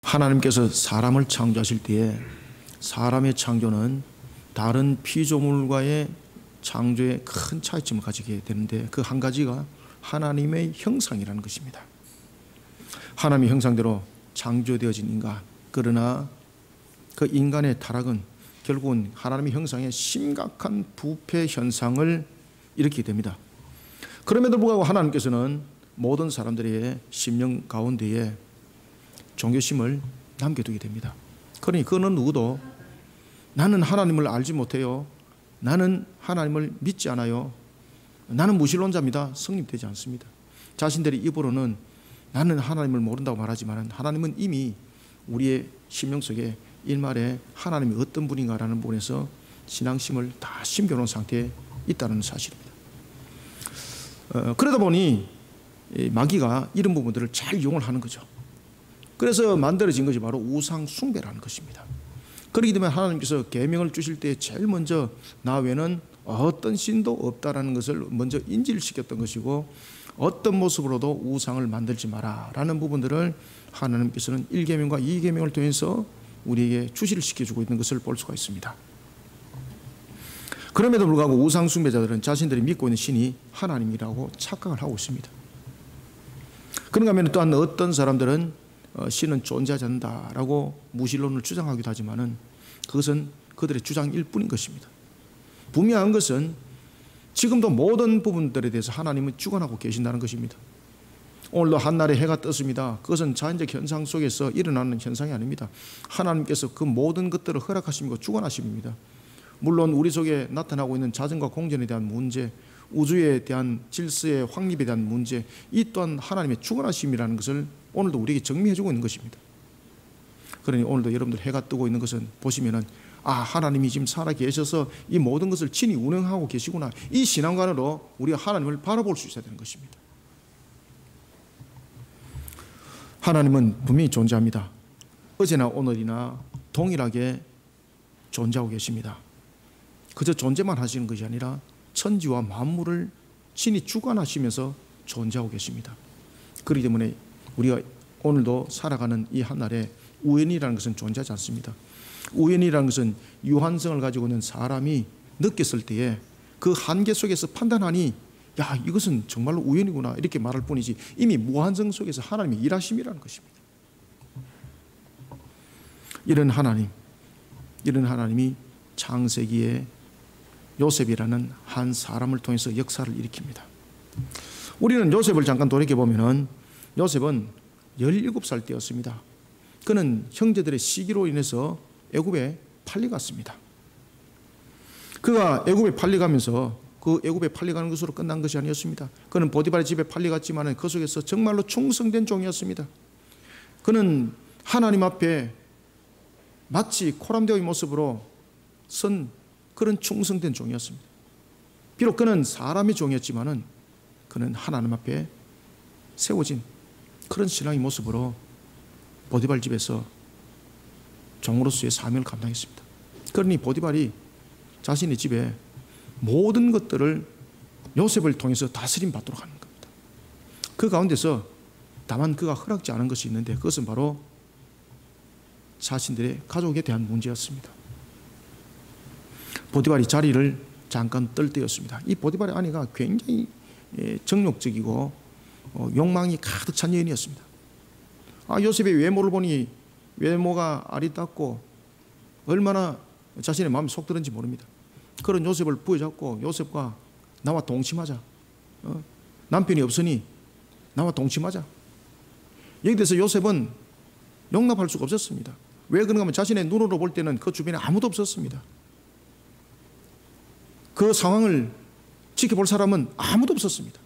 하나님께서 사람을 창조하실 때에 사람의 창조는 다른 피조물과의 창조에 큰 차이점을 가지게 되는데, 그 한 가지가 하나님의 형상이라는 것입니다. 하나님의 형상대로 창조되어진 인간, 그러나 그 인간의 타락은 결국은 하나님의 형상에 심각한 부패 현상을 일으키게 됩니다. 그럼에도 불구하고 하나님께서는 모든 사람들의 심령 가운데에 종교심을 남겨두게 됩니다. 그러니 그는 누구도 나는 하나님을 알지 못해요, 나는 하나님을 믿지 않아요, 나는 무신론자입니다, 성립되지 않습니다. 자신들의 입으로는 나는 하나님을 모른다고 말하지만 하나님은 이미 우리의 심령 속에 일말에 하나님이 어떤 분인가라는 부분에서 신앙심을 다 심겨놓은 상태에 있다는 사실입니다. 그러다 보니 마귀가 이런 부분들을 잘 이용을 하는 거죠. 그래서 만들어진 것이 바로 우상 숭배라는 것입니다. 그렇기 때문에 하나님께서 계명을 주실 때 제일 먼저 나 외에는 어떤 신도 없다라는 것을 먼저 인지를 시켰던 것이고, 어떤 모습으로도 우상을 만들지 마라 라는 부분들을 하나님께서는 1계명과 2계명을 통해서 우리에게 주시를 시켜주고 있는 것을 볼 수가 있습니다. 그럼에도 불구하고 우상 숭배자들은 자신들이 믿고 있는 신이 하나님이라고 착각을 하고 있습니다. 그런가 하면 또한 어떤 사람들은 신은 존재하지 않는다라고 무신론을 주장하기도 하지만은 그것은 그들의 주장일 뿐인 것입니다. 분명한 것은 지금도 모든 부분들에 대해서 하나님은 주관하고 계신다는 것입니다. 오늘도 한날에 해가 떴습니다. 그것은 자연적 현상 속에서 일어나는 현상이 아닙니다. 하나님께서 그 모든 것들을 허락하시고 주관하십니다. 물론 우리 속에 나타나고 있는 자전과 공전에 대한 문제, 우주에 대한 질서의 확립에 대한 문제, 이 또한 하나님의 주관하심이라는 것을 오늘도 우리에게 정리해주고 있는 것입니다. 그러니 오늘도 여러분들 해가 뜨고 있는 것은 보시면은 하나님이 지금 살아 계셔서 이 모든 것을 친히 운영하고 계시구나, 이 신앙관으로 우리가 하나님을 바라볼 수 있어야 되는 것입니다. 하나님은 분명히 존재합니다. 어제나 오늘이나 동일하게 존재하고 계십니다. 그저 존재만 하시는 것이 아니라 천지와 만물을 친히 주관하시면서 존재하고 계십니다. 그렇기 때문에 우리가 오늘도 살아가는 이 한날에 우연이라는 것은 존재하지 않습니다. 우연이라는 것은 유한성을 가지고 있는 사람이 느꼈을 때에 그 한계 속에서 판단하니 이것은 정말로 우연이구나 이렇게 말할 뿐이지, 이미 무한성 속에서 하나님의 일하심이라는 것입니다. 이런 하나님이 창세기에 요셉이라는 한 사람을 통해서 역사를 일으킵니다. 우리는 요셉을 잠깐 돌이켜보면 요셉은 17살 때였습니다. 그는 형제들의 시기로 인해서 애굽에 팔려갔습니다. 그가 애굽에 팔려가면서 그 애굽에 팔려가는 것으로 끝난 것이 아니었습니다. 그는 보디발의 집에 팔려갔지만 그 속에서 정말로 충성된 종이었습니다. 그는 하나님 앞에 마치 코람데오의 모습으로 선 그런 충성된 종이었습니다. 비록 그는 사람의 종이었지만 그는 하나님 앞에 세워진 그런 신앙의 모습으로 보디발 집에서 종으로서의 사명을 감당했습니다. 그러니 보디발이 자신의 집에 모든 것들을 요셉을 통해서 다스림 받도록 하는 겁니다. 그 가운데서 다만 그가 허락지 않은 것이 있는데, 그것은 바로 자신들의 가족에 대한 문제였습니다. 보디발이 자리를 잠깐 뜰 때였습니다. 이 보디발의 아내가 굉장히 정욕적이고 욕망이 가득 찬 여인이었습니다. 요셉의 외모를 보니 외모가 아리따고 얼마나 자신의 마음이 속 들었는지 모릅니다. 그런 요셉을 부여잡고 요셉과 나와 동침하자, 남편이 없으니 나와 동침하자. 여기 대해서 요셉은 용납할 수가 없었습니다. 왜 그런가 하면 자신의 눈으로 볼 때는 그 주변에 아무도 없었습니다. 그 상황을 지켜볼 사람은 아무도 없었습니다.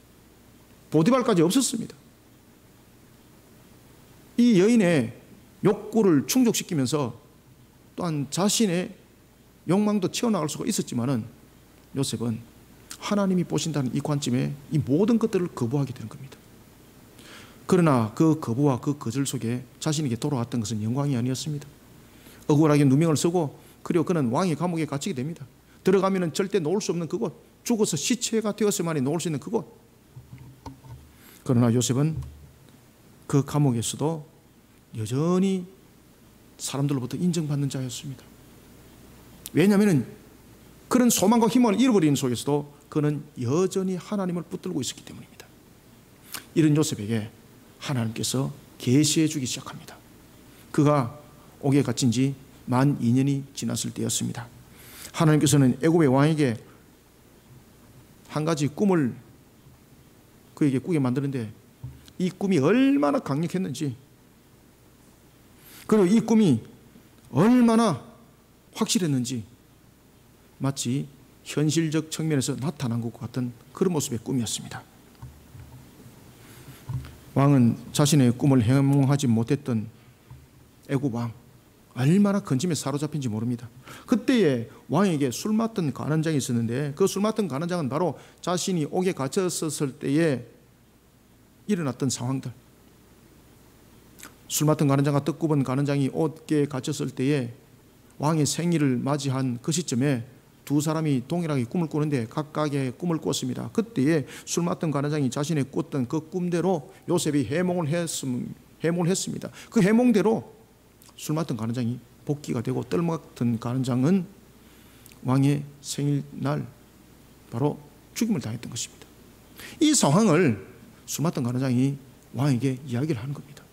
보디발까지 없었습니다. 이 여인의 욕구를 충족시키면서 또한 자신의 욕망도 채워나갈 수가 있었지만은 요셉은 하나님이 보신다는 이 관점에 이 모든 것들을 거부하게 되는 겁니다. 그러나 그 거부와 그 거절 속에 자신에게 돌아왔던 것은 영광이 아니었습니다. 억울하게 누명을 쓰고, 그리고 그는 왕의 감옥에 갇히게 됩니다. 들어가면 절대 놓을 수 없는 그곳, 죽어서 시체가 되었을만이 놓을 수 있는 그곳. 그러나 요셉은 그 감옥에서도 여전히 사람들로부터 인정받는 자였습니다. 왜냐하면 그런 소망과 희망을 잃어버리는 속에서도 그는 여전히 하나님을 붙들고 있었기 때문입니다. 이런 요셉에게 하나님께서 계시해 주기 시작합니다. 그가 옥에 갇힌 지 만 2년이 지났을 때였습니다. 하나님께서는 애굽의 왕에게 한 가지 꿈을 그에게 꾸게 만드는데 이 꿈이 얼마나 강력했는지, 그리고 이 꿈이 얼마나 확실했는지 마치 현실적 측면에서 나타난 것 같은 그런 모습의 꿈이었습니다. 왕은 자신의 꿈을 해몽하지 못했던 애굽 왕, 얼마나 근심에 사로잡힌지 모릅니다. 그때에 왕에게 술 맡던 관원장이 있었는데 그 술 맡던 관원장은 바로 자신이 옥에 갇혔을 때에 일어났던 상황들, 술 맡은 관원장과 떡굽은 관원장이 옥에 갇혔을 때에 왕의 생일을 맞이한 그 시점에 두 사람이 동일하게 꿈을 꾸는데 각각의 꿈을 꿨습니다. 그때에 술 맡은 관원장이 자신의 꿨던 그 꿈대로 요셉이 해몽을 했습니다. 그 해몽대로 술 맡은 관원장이 복귀가 되고 뜰 맡은 관원장은 왕의 생일날 바로 죽임을 당했던 것입니다. 이 상황을 술 맡은 관원장이 왕에게 이야기를 하는 겁니다.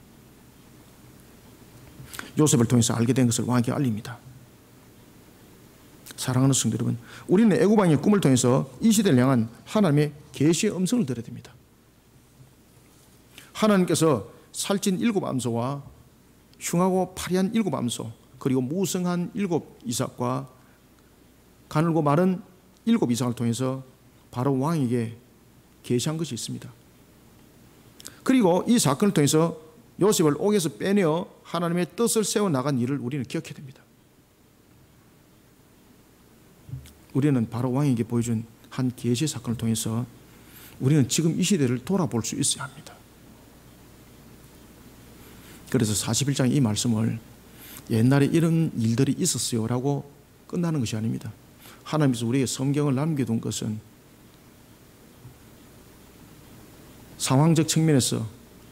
요셉을 통해서 알게 된 것을 왕에게 알립니다. 사랑하는 성도 여러분, 우리는 애굽 왕의 꿈을 통해서 이 시대를 향한 하나님의 계시의 음성을 들어야 됩니다. 하나님께서 살찐 7 암소와 흉하고 파리한 7 암소, 그리고 무성한 7 이삭과 가늘고 마른 7 이삭을 통해서 바로 왕에게 계시한 것이 있습니다. 그리고 이 사건을 통해서 요셉을 옥에서 빼내어 하나님의 뜻을 세워나간 일을 우리는 기억해야 됩니다. 우리는 바로 왕에게 보여준 한 계시의 사건을 통해서 우리는 지금 이 시대를 돌아볼 수 있어야 합니다. 그래서 41장 이 말씀을 옛날에 이런 일들이 있었어요 라고 끝나는 것이 아닙니다. 하나님께서 우리에게 성경을 남겨둔 것은 상황적 측면에서,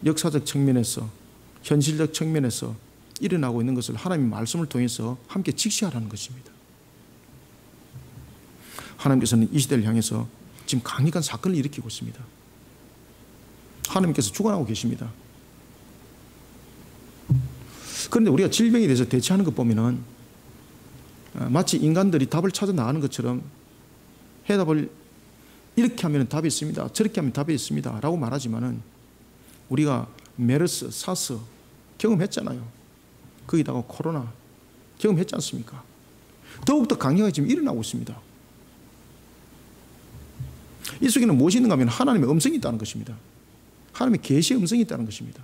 역사적 측면에서, 현실적 측면에서 일어나고 있는 것을 하나님의 말씀을 통해서 함께 직시하라는 것입니다. 하나님께서는 이 시대를 향해서 지금 강력한 사건을 일으키고 있습니다. 하나님께서 주관하고 계십니다. 그런데 우리가 질병에 대해서 대처하는 것 보면은 마치 인간들이 답을 찾아 나가는 것처럼 해답을 이렇게 하면 답이 있습니다, 저렇게 하면 답이 있습니다 라고 말하지만은 우리가 메르스, 사스 경험했잖아요. 거기다가 코로나 경험했지 않습니까? 더욱더 강력하게 지금 일어나고 있습니다. 이 속에는 무엇이 있는가 하면 하나님의 음성이 있다는 것입니다. 하나님의 계시의 음성이 있다는 것입니다.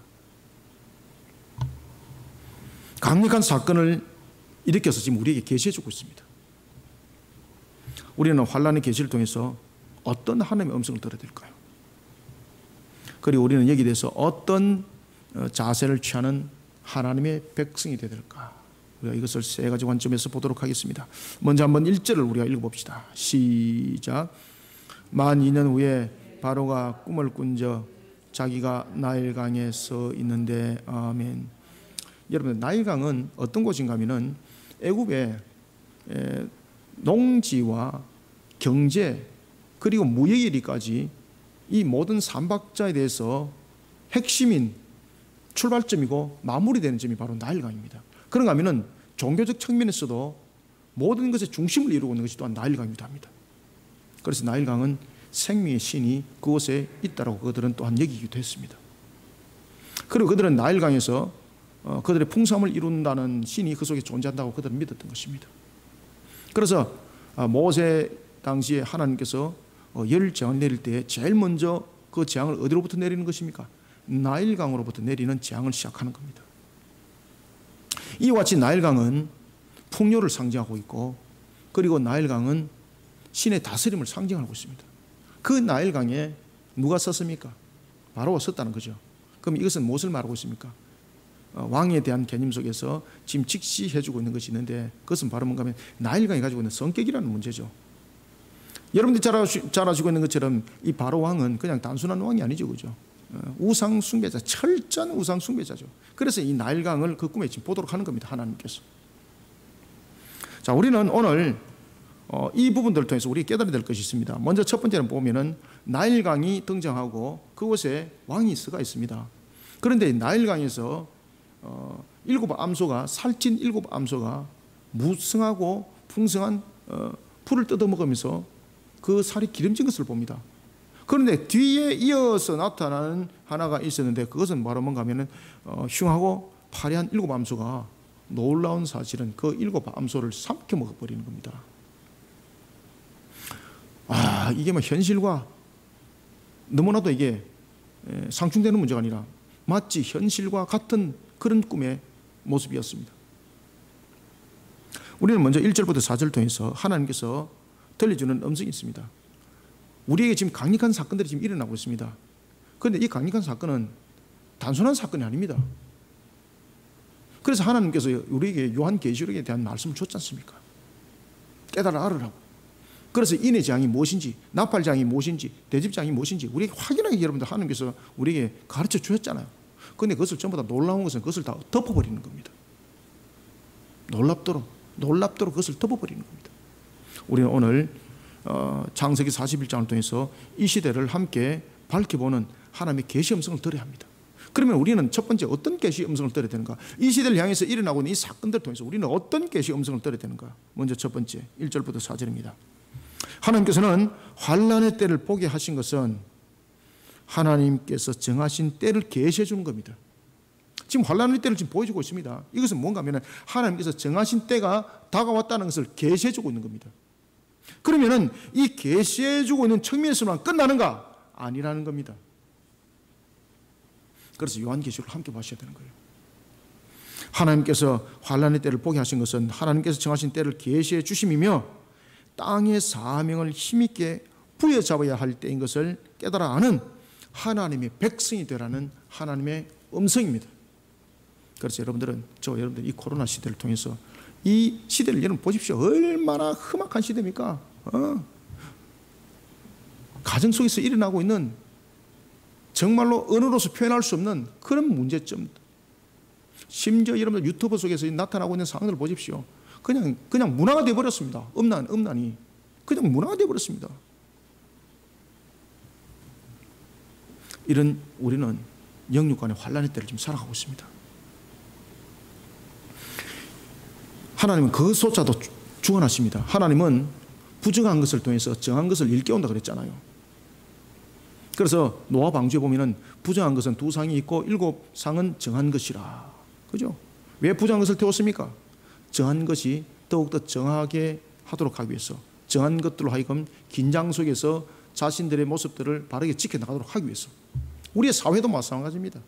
강력한 사건을 일으켜서 지금 우리에게 계시해주고 있습니다. 우리는 환란의 계시를 통해서 어떤 하나님의 음성을 들어야 될까요? 그리고 우리는 여기에 대해서 어떤 자세를 취하는 하나님의 백성이 되어야 될까? 우리가 이것을 3가지 관점에서 보도록 하겠습니다. 먼저 한번 1절을 우리가 읽어봅시다. 시작. 만 2년 후에 바로가 꿈을 꾼저 자기가 나일강에 서 있는데. 아멘. 여러분, 나일강은 어떤 곳인가 하면은 애굽의 농지와 경제 그리고 무역의 일까지 이 모든 삼박자에 대해서 핵심인 출발점이고 마무리되는 점이 바로 나일강입니다. 그런가 하면은 종교적 측면에서도 모든 것의 중심을 이루고 있는 것이 또한 나일강이기도 합니다. 그래서 나일강은 생명의 신이 그곳에 있다라고 그들은 또한 여기기도 했습니다. 그리고 그들은 나일강에서 그들의 풍성함을 이룬다는 신이 그 속에 존재한다고 그들은 믿었던 것입니다. 그래서 모세 당시에 하나님께서 열재앙을 내릴 때 제일 먼저 그 재앙을 어디로부터 내리는 것입니까? 나일강으로부터 내리는 재앙을 시작하는 겁니다. 이와 같이 나일강은 풍요를 상징하고 있고, 그리고 나일강은 신의 다스림을 상징하고 있습니다. 그 나일강에 누가 섰습니까? 바로가 섰다는 거죠. 그럼 이것은 무엇을 말하고 있습니까? 왕에 대한 개념 속에서 지금 직시해주고 있는 것이 있는데, 그것은 바로 뭔가 하면 나일강이 가지고 있는 성격이라는 문제죠. 여러분들이 잘 아시고 있는 것처럼 이 바로 왕은 그냥 단순한 왕이 아니죠, 그죠? 우상 숭배자, 철저한 우상 숭배자죠. 그래서 이 나일강을 그 꿈에 지금 보도록 하는 겁니다. 하나님께서. 자, 우리는 오늘 이 부분들을 통해서 우리 깨달아야 될 것이 있습니다. 먼저 첫 번째는 보면은 나일강이 등장하고 그곳에 왕이 서가 있습니다. 그런데 나일강에서 일곱 암소가, 살찐 일곱 암소가 무성하고 풍성한 풀을 뜯어먹으면서 그 살이 기름진 것을 봅니다. 그런데 뒤에 이어서 나타나는 하나가 있었는데 그것은 바로 뭔가 하면은 흉하고 파래한 일곱 암소가, 놀라운 사실은 그 일곱 암소를 삼켜 먹어버리는 겁니다. 이게 뭐 현실과 너무나도 이게 상충되는 문제가 아니라 마치 현실과 같은 그런 꿈의 모습이었습니다. 우리는 먼저 1절부터 4절을 통해서 하나님께서 들려주는 음성이 있습니다. 우리에게 지금 강력한 사건들이 지금 일어나고 있습니다. 그런데 이 강력한 사건은 단순한 사건이 아닙니다. 그래서 하나님께서 우리에게 요한계시록에 대한 말씀을 줬지 않습니까? 깨달아 알으라고. 그래서 인의 재앙이 무엇인지, 나팔 재앙이 무엇인지, 대집 재앙이 무엇인지 우리에게 확인하게 여러분들 하나님께서 우리에게 가르쳐 주셨잖아요. 그런데 그것을 전부 다 놀라운 것은 그것을 다 덮어버리는 겁니다. 놀랍도록 그것을 덮어버리는 겁니다. 우리는 오늘 창세기 41장을 통해서 이 시대를 함께 밝혀보는 하나님의 계시 음성을 들어야 합니다. 그러면 우리는 첫 번째 어떤 계시 음성을 들어야 되는가? 이 시대를 향해서 일어나고 있는 이 사건들을 통해서 우리는 어떤 계시 음성을 들어야 되는가? 먼저 첫 번째 1절부터 4절입니다. 하나님께서는 환난의 때를 보게 하신 것은 하나님께서 정하신 때를 계시해 주는 겁니다. 지금 환난의 때를 지금 보여주고 있습니다. 이것은 뭔가 하면 하나님께서 정하신 때가 다가왔다는 것을 계시해 주고 있는 겁니다. 그러면은 이 계시해 주고 있는 측면에서만 끝나는가? 아니라는 겁니다. 그래서 요한계시록을 함께 보셔야 되는 거예요. 하나님께서 환난의 때를 보게 하신 것은 하나님께서 정하신 때를 계시해 주심이며 땅의 사명을 힘있게 부여잡아야 할 때인 것을 깨달아 아는 하나님의 백성이 되라는 하나님의 음성입니다. 그래서 여러분들은 여러분들 이 코로나 시대를 통해서 이 시대를 여러분 보십시오. 얼마나 험악한 시대입니까? 가정 속에서 일어나고 있는 정말로 언어로서 표현할 수 없는 그런 문제점, 심지어 여러분들 유튜브 속에서 나타나고 있는 상황을 보십시오. 그냥 문화가 되어버렸습니다. 음란이 그냥 문화가 되어버렸습니다. 이런 우리는 영육간의 환난의 때를 지금 살아가고 있습니다. 하나님은 그것조차도 주관하십니다. 하나님은 부정한 것을 통해서 정한 것을 일깨운다 그랬잖아요. 그래서 노아 방주에 보면은 부정한 것은 두 상이 있고 일곱 상은 정한 것이라. 그죠? 왜 부정한 것을 태웠습니까? 정한 것이 더욱더 정하게 하도록 하기 위해서, 정한 것들로 하여금 긴장 속에서 자신들의 모습들을 바르게 지켜나가도록 하기 위해서. 우리의 사회도 마찬가지입니다.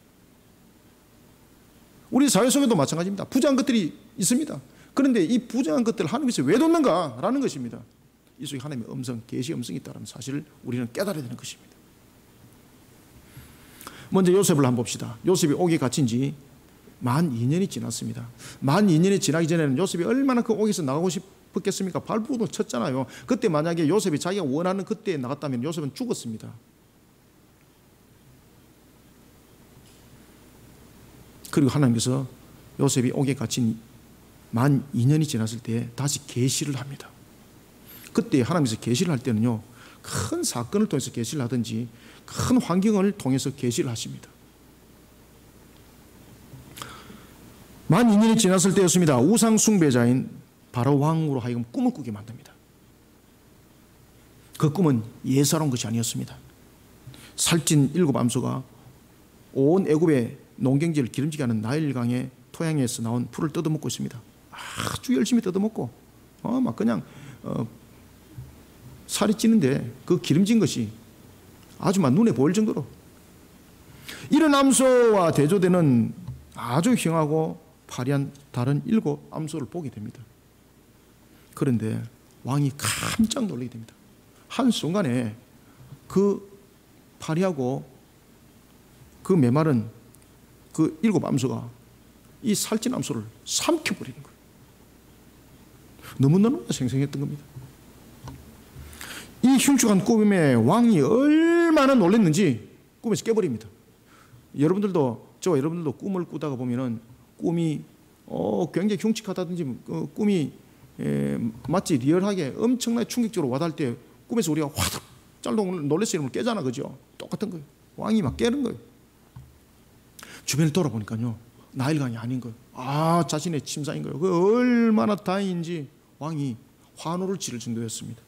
우리 사회 속에도 마찬가지입니다. 부정한 것들이 있습니다. 그런데 이 부정한 것들을 하나님께서 왜 뒀는가라는 것입니다. 이 속에 하나님의 음성, 계시 음성이 있다는 사실을 우리는 깨달아야 되는 것입니다. 먼저 요셉을 한번 봅시다. 요셉이 옥에 갇힌 지 만 2년이 지났습니다. 만 2년이 지나기 전에는 요셉이 얼마나 그 옥에서 나가고 싶었겠습니까? 발부도 쳤잖아요. 그때 만약에 요셉이 자기가 원하는 그때에 나갔다면 요셉은 죽었습니다. 그리고 하나님께서 요셉이 옥에 갇힌 만 2년이 지났을 때 다시 계시를 합니다. 그때 하나님께서 계시를 할 때는요, 큰 사건을 통해서 계시를 하든지 큰 환경을 통해서 계시를 하십니다. 만 2년이 지났을 때였습니다. 우상 숭배자인 바로 왕으로 하여금 꿈을 꾸게 만듭니다. 그 꿈은 예사로운 것이 아니었습니다. 살찐 일곱 암소가 온 애굽의 농경지를 기름지게 하는 나일강의 토양에서 나온 풀을 뜯어먹고 있습니다. 아주 열심히 뜯어먹고 막 그냥 살이 찌는데 그 기름진 것이 아주 막 눈에 보일 정도로, 이런 암소와 대조되는 아주 흉하고 파리한 다른 일곱 암소를 보게 됩니다. 그런데 왕이 깜짝 놀라게 됩니다. 한순간에 그 파리하고 그 메마른 그 일곱 암소가 이 살찐 암소를 삼켜버리는 거예요. 너무너무 생생했던 겁니다. 이 흉측한 꿈에 왕이 얼마나 놀랐는지 꿈에서 깨버립니다. 저와 여러분들도 꿈을 꾸다가 보면은 꿈이 굉장히 흉측하다든지 꿈이 마치 리얼하게 엄청나게 충격적으로 와닿을 때 꿈에서 우리가 화득 짤동 놀래서 이러면 깨잖아, 그죠? 똑같은 거예요. 왕이 막 깨는 거예요. 주변을 돌아보니까요, 나일강이 아닌 거예요. 자신의 침상인 거예요. 그 얼마나 다행인지 왕이 환호를 지를 정도였습니다.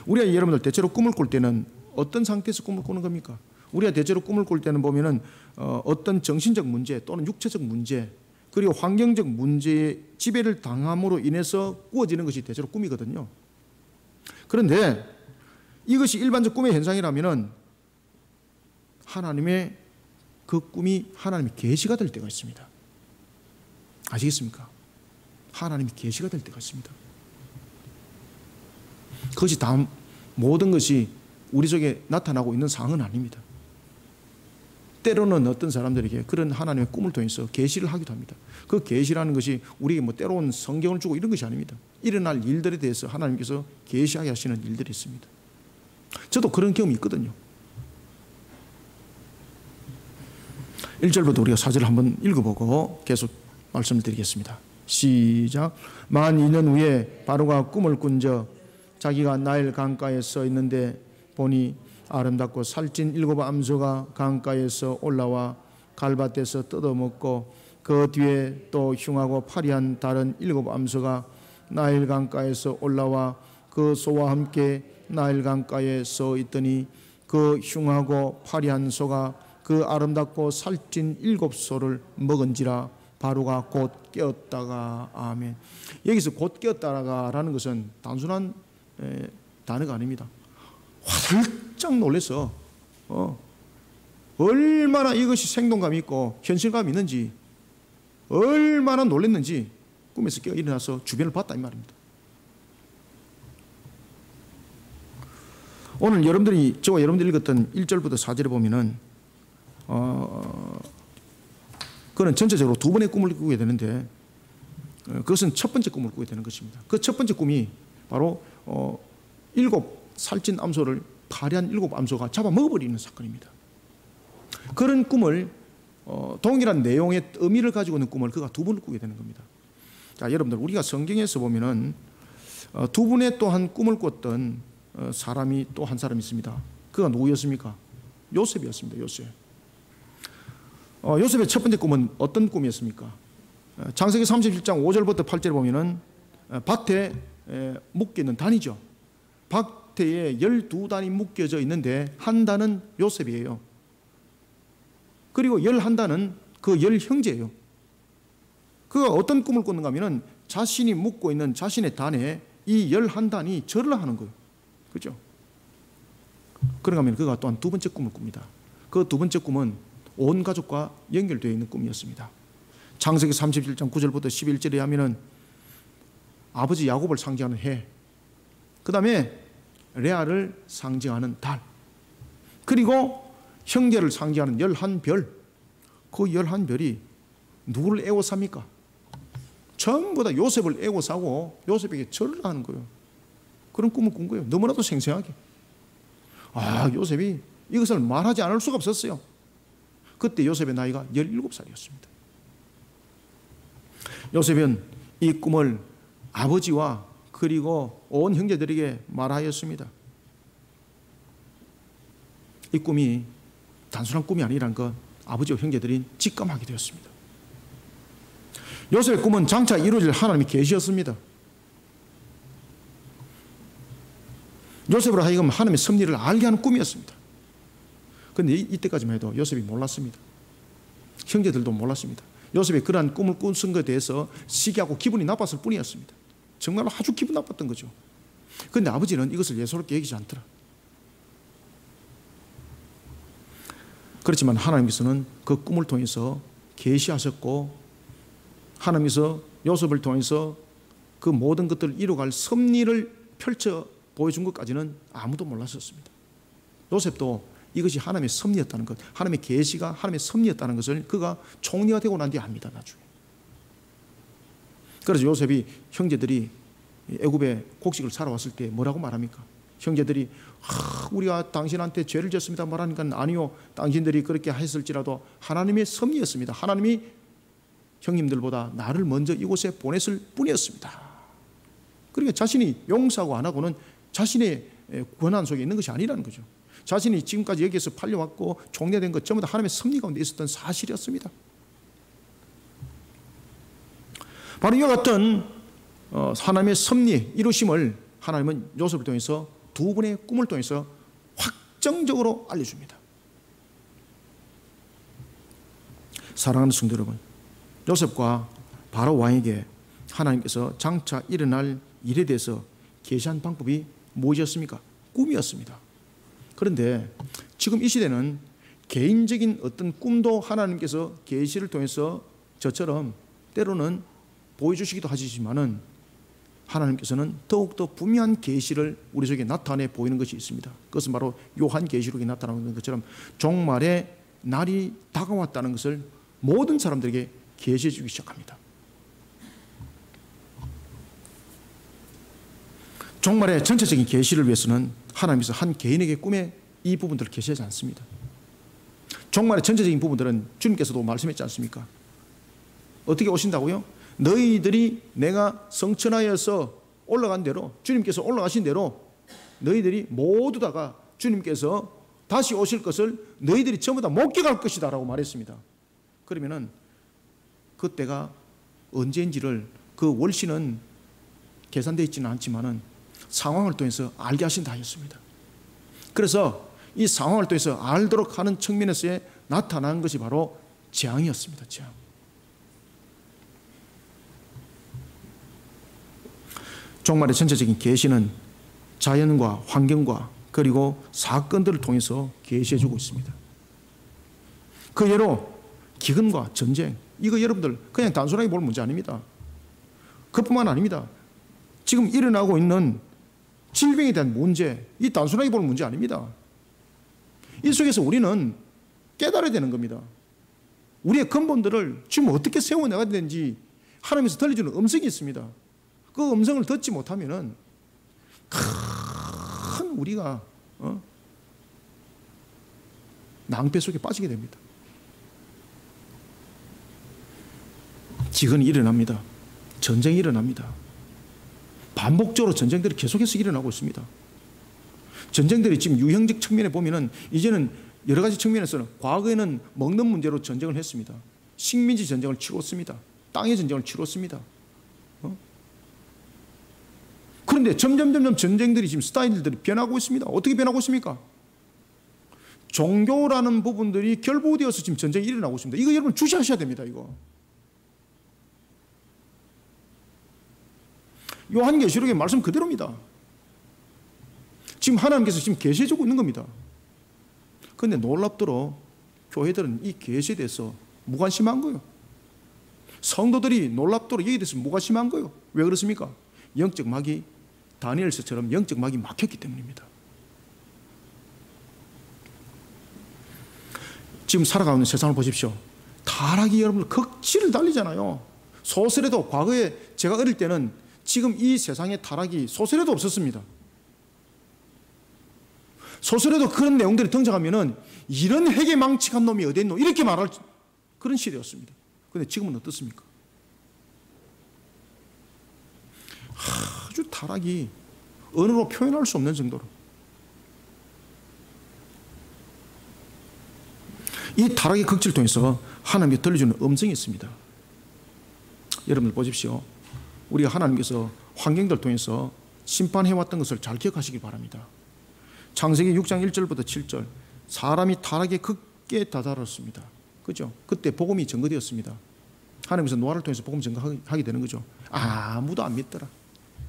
우리가 여러분들 대체로 꿈을 꿀 때는 어떤 상태에서 꿈을 꾸는 겁니까? 우리가 대체로 꿈을 꿀 때는 보면은 어떤 정신적 문제 또는 육체적 문제 그리고 환경적 문제에 지배를 당함으로 인해서 꾸어지는 것이 대체로 꿈이거든요. 그런데 이것이 일반적 꿈의 현상이라면은 하나님의 그 꿈이 하나님의 계시가 될 때가 있습니다. 아시겠습니까? 하나님의 계시가 될 때가 있습니다. 그것이 다 모든 것이 우리 속에 나타나고 있는 상황은 아닙니다. 때로는 어떤 사람들에게 그런 하나님의 꿈을 통해서 계시를 하기도 합니다. 그 계시라는 것이 우리에게 때로는 성경을 주고 이런 것이 아닙니다. 일어날 일들에 대해서 하나님께서 계시하게 하시는 일들이 있습니다. 저도 그런 경험이 있거든요. 1절부터 우리가 4절을 한번 읽어보고 계속 말씀을 드리겠습니다. 시작. 만 2년 후에 바로가 꿈을 꾼 자기가 나일 강가에 서 있는데 보니 아름답고 살찐 7 암소가 강가에서 올라와 갈밭에서 뜯어먹고 그 뒤에 또 흉하고 파리한 다른 7 암소가 나일 강가에서 올라와 그 소와 함께 나일 강가에 서 있더니 그 흉하고 파리한 소가 그 아름답고 살찐 7 소를 먹은지라 바로가 곧 깨었다가. 아멘. 여기서 곧 깨었다가라는 것은 단순한 단어가 아닙니다. 화들짝 놀라서 얼마나 이것이 생동감이 있고 현실감이 있는지 얼마나 놀랐는지 꿈에서 깨어 일어나서 주변을 봤다 이 말입니다. 오늘 저와 여러분들이 읽었던 1절부터 4절에 보면은 그는 전체적으로 2번의 꿈을 꾸게 되는데 그것은 첫 번째 꿈을 꾸게 되는 것입니다. 그 첫 번째 꿈이 바로 7 살찐 암소를 파리한 7 암소가 잡아 먹어버리는 사건입니다. 그런 꿈을 동일한 내용의 의미를 가지고 있는 꿈을 그가 2번을 꾸게 되는 겁니다. 자, 여러분들 우리가 성경에서 보면은 2번의 또한 꿈을 꿨던 사람이 또 한 사람이 있습니다. 그가 누구였습니까? 요셉이었습니다. 요셉의 첫 번째 꿈은 어떤 꿈이었습니까? 창세기 37장 5절부터 8절에 보면은 밭에 묶여 있는 단이죠. 밭에 12단이 묶여져 있는데 한 단은 요셉이에요. 그리고 11단은 그 10형제예요. 그가 어떤 꿈을 꿨는가 하면은 자신이 묶고 있는 자신의 단에 이 11단이 절을 하는 거예요. 그죠? 그런가 하면 그가 또한 2번째 꿈을 꿉니다. 그 2번째 꿈은 온 가족과 연결되어 있는 꿈이었습니다. 창세기 37장 9절부터 11절에 하면은 아버지 야곱을 상징하는 해, 그 다음에 레아를 상징하는 달, 그리고 형제를 상징하는 11별. 그 11별이 누구를 애워쌉니까? 전부 다 요셉을 애워싸고 요셉에게 절을 하는 거예요. 그런 꿈을 꾼 거예요. 너무나도 생생하게. 요셉이 이것을 말하지 않을 수가 없었어요. 그때 요셉의 나이가 17살이었습니다. 요셉은 이 꿈을 아버지와 그리고 온 형제들에게 말하였습니다. 이 꿈이 단순한 꿈이 아니라는 것 아버지와 형제들이 직감하게 되었습니다. 요셉의 꿈은 장차 이루어질 하나님의 계시였습니다. 요셉으로 하여금 하나님의 섭리를 알게 하는 꿈이었습니다. 그런데 이때까지만 해도 요셉이 몰랐습니다. 형제들도 몰랐습니다. 요셉이 그러한 꿈을 꾼 것에 대해서 시기하고 기분이 나빴을 뿐이었습니다. 정말로 아주 기분 나빴던 거죠. 그런데 아버지는 이것을 예사롭게 여기지 않더라. 그렇지만 하나님께서는 그 꿈을 통해서 계시하셨고 하나님께서 요셉을 통해서 그 모든 것들을 이루어갈 섭리를 펼쳐 보여준 것까지는 아무도 몰랐었습니다. 요셉도 이것이 하나님의 섭리였다는 것, 하나님의 계시가 하나님의 섭리였다는 것을 그가 총리가 되고 난 뒤에 압니다. 나중에. 그래서 요셉이 형제들이 애굽에 곡식을 사러 왔을 때 뭐라고 말합니까? 형제들이 우리가 당신한테 죄를 졌습니다 말하니까 아니요, 당신들이 그렇게 했을지라도 하나님의 섭리였습니다. 하나님이 형님들보다 나를 먼저 이곳에 보냈을 뿐이었습니다. 그러니까 자신이 용서하고 안 하고는 자신의 권한 속에 있는 것이 아니라는 거죠. 자신이 지금까지 여기에서 팔려왔고 종려된 것 전부 다 하나님의 섭리 가운데 있었던 사실이었습니다. 바로 이와 같은 하나님의 섭리 이루심을 하나님은 요셉을 통해서 두 분의 꿈을 통해서 확정적으로 알려줍니다. 사랑하는 성도 여러분, 요셉과 바로 왕에게 하나님께서 장차 일어날 일에 대해서 계시한 방법이 무엇이었습니까? 꿈이었습니다. 그런데 지금 이 시대는 개인적인 어떤 꿈도 하나님께서 계시를 통해서 저처럼 때로는 보여주시기도 하시지만은 하나님께서는 더욱더 분명한 계시를 우리 속에 나타내 보이는 것이 있습니다. 그것은 바로 요한계시록에 나타나는 것처럼 종말의 날이 다가왔다는 것을 모든 사람들에게 계시해 주기 시작합니다. 종말의 전체적인 계시를 위해서는 하나님께서 한 개인에게 꿈의 이 부분들을 계시하지 않습니다. 종말의 전체적인 부분들은 주님께서도 말씀했지 않습니까? 어떻게 오신다고요? 너희들이 내가 성천하여서 올라간 대로, 주님께서 올라가신 대로 너희들이 모두 다가 주님께서 다시 오실 것을 너희들이 전부 다 목격할 것이다 라고 말했습니다. 그러면은 그때가 언제인지를 그 월시는 계산되어 있지는 않지만은 상황을 통해서 알게 하신다 하였습니다. 그래서 이 상황을 통해서 알도록 하는 측면에서의 나타난 것이 바로 재앙이었습니다. 재앙. 종말의 전체적인 계시는 자연과 환경과 그리고 사건들을 통해서 계시해주고 있습니다. 그 예로 기근과 전쟁, 이거 여러분들 그냥 단순하게 볼 문제 아닙니다. 그뿐만 아닙니다. 지금 일어나고 있는 질병에 대한 문제, 이 단순하게 볼 문제 아닙니다. 이 속에서 우리는 깨달아야 되는 겁니다. 우리의 근본들을 지금 어떻게 세워나가야 되는지 하나님께서 들려주는 음성이 있습니다. 그 음성을 듣지 못하면은 큰 우리가 낭패 속에 빠지게 됩니다. 지금은 일어납니다. 전쟁이 일어납니다. 반복적으로 전쟁들이 계속해서 일어나고 있습니다. 전쟁들이 지금 유형적 측면에 보면은 이제는 여러 가지 측면에서는 과거에는 먹는 문제로 전쟁을 했습니다. 식민지 전쟁을 치렀습니다. 땅의 전쟁을 치렀습니다. 그런데 점점 전쟁들이 지금 스타일들이 변하고 있습니다. 어떻게 변하고 있습니까? 종교라는 부분들이 결부되어서 지금 전쟁이 일어나고 있습니다. 이거 여러분 주시하셔야 됩니다. 이거. 요한계시록의 말씀 그대로입니다. 지금 하나님께서 지금 계시해주고 있는 겁니다. 그런데 놀랍도록 교회들은 이 계시에 대해서 무관심한 거예요. 성도들이 놀랍도록 여기에 대해서 무관심한 거예요. 왜 그렇습니까? 영적 막이 다니엘서처럼 영적 막이 막혔기 때문입니다. 지금 살아가는 세상을 보십시오. 타락이 여러분들 극치를 달리잖아요. 소설에도 과거에 제가 어릴 때는 지금 이 세상의 타락이 소설에도 없었습니다. 소설에도 그런 내용들이 등장하면은 이런 회개망측한 놈이 어디 있노? 이렇게 말할 그런 시대였습니다. 그런데 지금은 어떻습니까? 아주 타락이 언어로 표현할 수 없는 정도로. 이 타락의 극치를 통해서 하나님께 들려주는 음성이 있습니다. 여러분들 보십시오. 우리가 하나님께서 환경들을 통해서 심판해왔던 것을 잘 기억하시기 바랍니다. 창세기 6장 1절부터 7절, 사람이 타락의 극에 다다랐습니다. 그죠? 그때 복음이 증거되었습니다. 하나님께서 노아를 통해서 복음 증거하게 되는 거죠. 아무도 안 믿더라.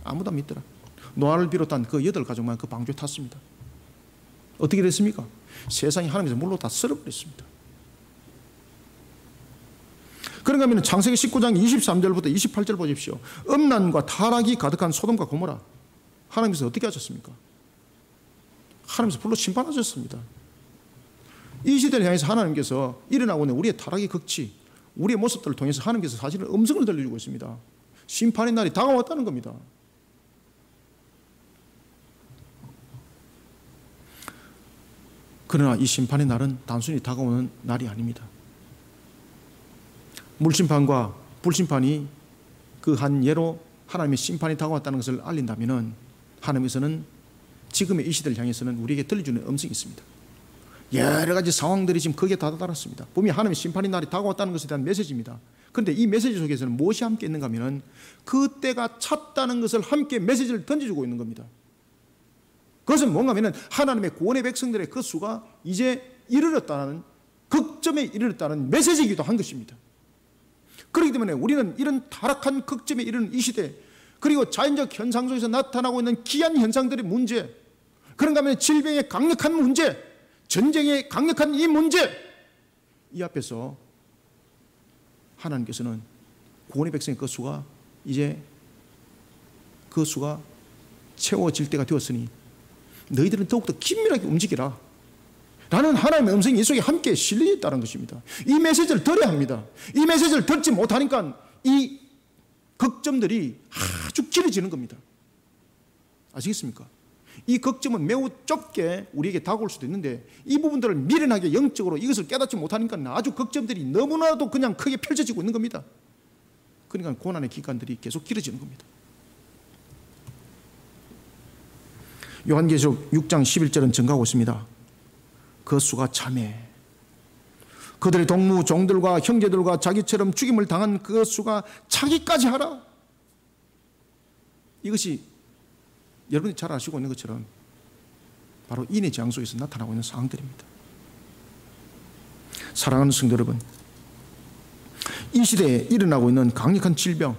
아무도 안 믿더라. 노아를 비롯한 그 8가족만 그 방주에 탔습니다. 어떻게 됐습니까? 세상이 하나님께서 물로 다 쓸어버렸습니다. 그런가 하면 창세기 19장 23절부터 28절 보십시오. 음란과 타락이 가득한 소돔과 고모라, 하나님께서 어떻게 하셨습니까? 하나님께서 불로 심판하셨습니다. 이 시대를 향해서 하나님께서 일어나고 있는 우리의 타락의 극치, 우리의 모습들을 통해서 하나님께서 사실은 음성을 들려주고 있습니다. 심판의 날이 다가왔다는 겁니다. 그러나 이 심판의 날은 단순히 다가오는 날이 아닙니다. 물심판과 불심판이 그 한 예로 하나님의 심판이 다가왔다는 것을 알린다면 하나님께서는 지금의 이 시대를 향해서는 우리에게 들려주는 음성이 있습니다. 여러 가지 상황들이 지금 거기에 다다랐습니다. 분명히 하나님의 심판의 날이 다가왔다는 것에 대한 메시지입니다. 그런데 이 메시지 속에서는 무엇이 함께 있는가 하면 그 때가 찼다는 것을 함께 메시지를 던져주고 있는 겁니다. 그것은 뭔가 하면 하나님의 구원의 백성들의 그 수가 이제 이르렀다는, 극점에 이르렀다는 메시지이기도 한 것입니다. 그렇기 때문에 우리는 이런 타락한 극점에 이르는 이 시대, 그리고 자연적 현상 속에서 나타나고 있는 기이한 현상들의 문제, 그런가 하면 질병의 강력한 문제, 전쟁의 강력한 이 문제, 이 앞에서 하나님께서는 구원의 백성의 그 수가 이제 그 수가 채워질 때가 되었으니 너희들은 더욱더 긴밀하게 움직이라 라는 하나님의 음성이 이 속에 함께 실려 있다는 것입니다. 이 메시지를 들어야 합니다. 이 메시지를 듣지 못하니까 이 걱정들이 아주 길어지는 겁니다. 아시겠습니까? 이 걱정은 매우 좁게 우리에게 다가올 수도 있는데 이 부분들을 미련하게 영적으로 이것을 깨닫지 못하니까 아주 걱정들이 너무나도 그냥 크게 펼쳐지고 있는 겁니다. 그러니까 고난의 기간들이 계속 길어지는 겁니다. 요한계시록 6장 11절은 증가하고 있습니다. 그 수가 참해 그들의 동무 종들과 형제들과 자기처럼 죽임을 당한 그 수가 차기까지 하라. 이것이 여러분이 잘 아시고 있는 것처럼 바로 인의 재앙 속에서 나타나고 있는 상황들입니다. 사랑하는 성도 여러분, 이 시대에 일어나고 있는 강력한 질병,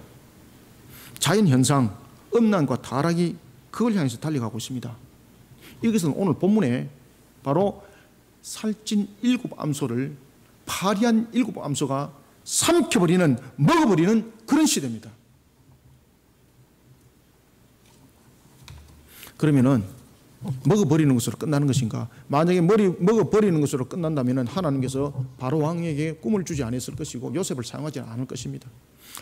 자연현상, 음란과 타락이 그걸 향해서 달려가고 있습니다. 이것은 오늘 본문에 바로 살찐 7암소를 파리한 7암소가 삼켜버리는, 먹어버리는 그런 시대입니다. 그러면은 먹어버리는 것으로 끝나는 것인가? 만약에 먹어버리는 것으로 끝난다면 하나님께서 바로 왕에게 꿈을 주지 않았을 것이고 요셉을 사용하지 않을 것입니다.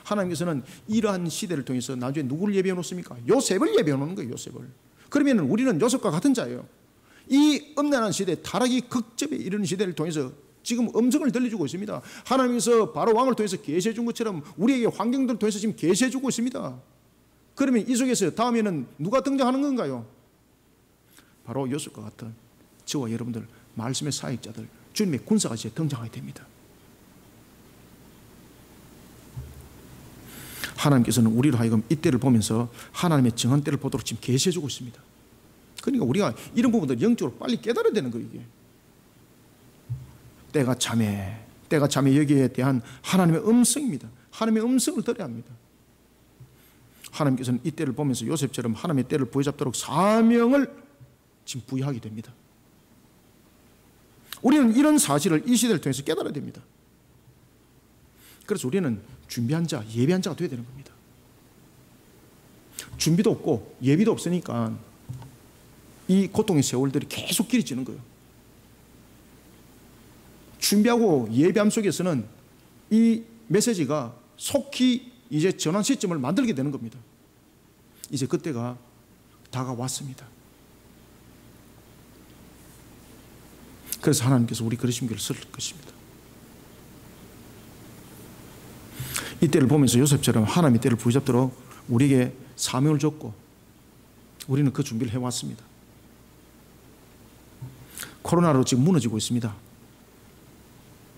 하나님께서는 이러한 시대를 통해서 나중에 누구를 예비해 놓습니까? 요셉을 예비해 놓는 거예요. 요셉을. 그러면 우리는 요셉과 같은 자예요. 이 음란한 시대, 타락이 극점에 이르는 시대를 통해서 지금 음성을 들려주고 있습니다. 하나님께서 바로 왕을 통해서 계시해 준 것처럼 우리에게 환경들을 통해서 지금 계시해 주고 있습니다. 그러면 이 속에서 다음에는 누가 등장하는 건가요? 바로 요셉과 같은 저와 여러분들, 말씀의 사역자들, 주님의 군사가 이제 등장하게 됩니다. 하나님께서는 우리로 하여금 이때를 보면서 하나님의 정한 때를 보도록 지금 계시해 주고 있습니다. 그러니까 우리가 이런 부분들 영적으로 빨리 깨달아야 되는 거예요. 이게 때가 참해 여기에 대한 하나님의 음성입니다. 하나님의 음성을 들어야 합니다. 하나님께서는 이 때를 보면서 요셉처럼 하나님의 때를 부여잡도록 사명을 지금 부여하게 됩니다. 우리는 이런 사실을 이 시대를 통해서 깨달아야 됩니다. 그래서 우리는 준비한 자, 예비한 자가 되어야 되는 겁니다. 준비도 없고 예비도 없으니까 이 고통의 세월들이 계속 길어지는 거예요. 준비하고 예비함 속에서는 이 메시지가 속히 이제 전환 시점을 만들게 되는 겁니다. 이제 그때가 다가왔습니다. 그래서 하나님께서 우리 그리심교를 쓸 것입니다. 이 때를 보면서 요셉처럼 하나님의 때를 부여잡도록 우리에게 사명을 줬고 우리는 그 준비를 해왔습니다. 코로나로 지금 무너지고 있습니다.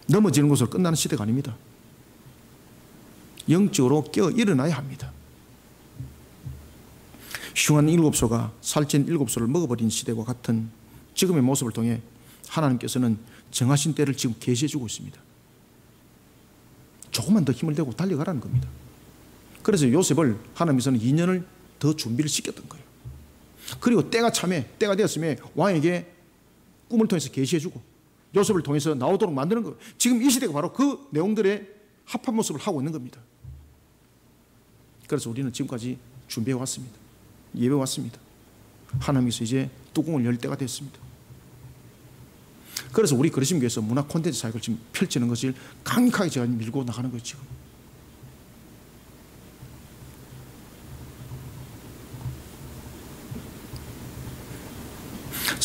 넘어지는 것으로 끝나는 시대가 아닙니다. 영적으로 깨어 일어나야 합니다. 흉한 7소가 살찐 7소를 먹어버린 시대와 같은 지금의 모습을 통해 하나님께서는 정하신 때를 지금 계시해 주고 있습니다. 조금만 더 힘을 내고 달려가라는 겁니다. 그래서 요셉을 하나님께서는 2년을 더 준비를 시켰던 거예요. 그리고 때가 되었으면 왕에게 꿈을 통해서 계시해 주고 요셉을 통해서 나오도록 만드는 거예요. 지금 이 시대가 바로 그 내용들의 합한 모습을 하고 있는 겁니다. 그래서 우리는 지금까지 준비해 왔습니다. 예배 왔습니다. 하나님께서 이제 뚜껑을 열 때가 됐습니다. 그래서 우리 그리심교회에서 문화 콘텐츠 사역을 지금 펼치는 것을 강력하게 제가 밀고 나가는 거예요. 지금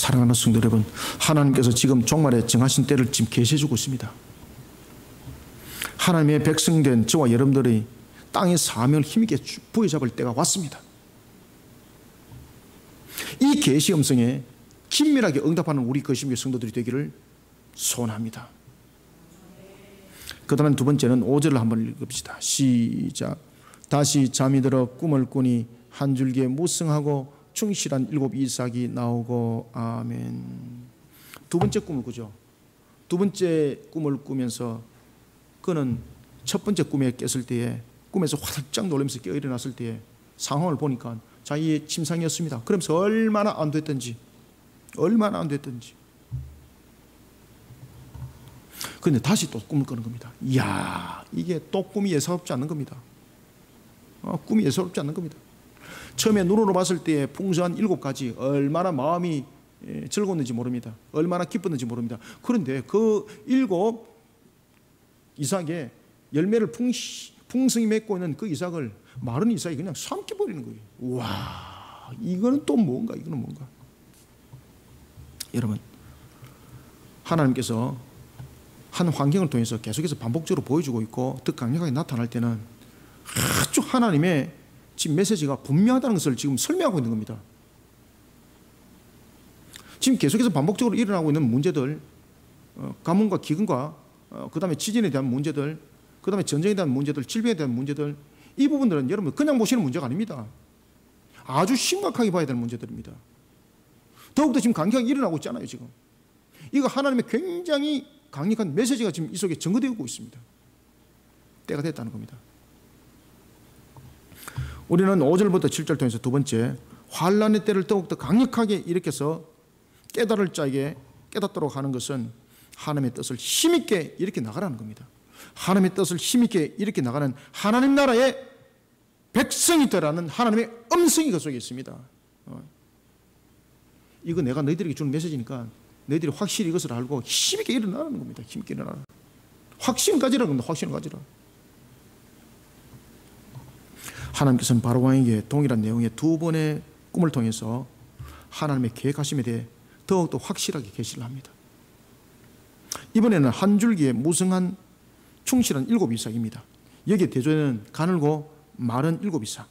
사랑하는 성도 여러분, 하나님께서 지금 종말에 정하신 때를 지금 계시해주고 있습니다. 하나님의 백성된 저와 여러분들이 땅의 사명을 힘있게 부여잡을 때가 왔습니다. 이 계시 음성에 긴밀하게 응답하는 우리 거심의 성도들이 되기를 소원합니다. 그 다음에 두 번째는 5절을 한번 읽읍시다. 시작. 다시 잠이 들어 꿈을 꾸니 한 줄기에 무성하고 충실한 7 이삭이 나오고. 아멘. 두 번째 꿈을 꾸죠. 두 번째 꿈을 꾸면서 그는 첫 번째 꿈에 깼을 때에 꿈에서 화들짝 놀라면서 깨어 일어났을 때에 상황을 보니까 자기의 침상이었습니다. 그러면서 얼마나 안 됐던지. 그런데 다시 또 꿈을 꾸는 겁니다. 이야, 이게 또 꿈이 예사롭지 않는 겁니다. 꿈이 예사롭지 않는 겁니다. 처음에 눈으로 봤을 때에 풍성한 7가지 얼마나 마음이 즐거웠는지 모릅니다. 얼마나 기뻤는지 모릅니다. 그런데 그 7 이삭에 열매를 풍성히 맺고 있는 그 이삭을 마른 이삭이 그냥 삼켜버리는 거예요. 와, 이거는 또 뭔가, 이거는 뭔가. 여러분, 하나님께서 한 환경을 통해서 계속해서 반복적으로 보여주고 있고 더 강력하게 나타날 때는 아주 하나님의 지금 메시지가 분명하다는 것을 지금 설명하고 있는 겁니다. 지금 계속해서 반복적으로 일어나고 있는 문제들, 가뭄과 기근과 그 다음에 지진에 대한 문제들, 그 다음에 전쟁에 대한 문제들, 질병에 대한 문제들, 이 부분들은 여러분 그냥 보시는 문제가 아닙니다. 아주 심각하게 봐야 되는 문제들입니다. 더욱더 지금 강력하게 일어나고 있잖아요. 지금 이거 하나님의 굉장히 강력한 메시지가 지금 이 속에 증거되고 있습니다. 때가 됐다는 겁니다. 우리는 5절부터 7절 통해서 두 번째, 환란의 때를 더욱더 강력하게 일으켜서 깨달을 자에게 깨닫도록 하는 것은 하나님의 뜻을 힘있게 이렇게 나가라는 겁니다. 하나님의 뜻을 힘있게 이렇게 나가는 하나님 나라의 백성이 되라는 하나님의 음성이 그 속에 있습니다. 이거 내가 너희들에게 주는 메시지니까 너희들이 확실히 이것을 알고 힘있게 일어나라는 겁니다. 힘있게 일어나라. 확신을 가지라는 겁니다. 확신을 가지라. 하나님께서는 바로 왕에게 동일한 내용의 두 번의 꿈을 통해서 하나님의 계획하심에 대해 더욱더 확실하게 계시를 합니다. 이번에는 한 줄기에 무성한 충실한 7 이삭입니다. 여기에 대조되는 가늘고 마른 7 이삭.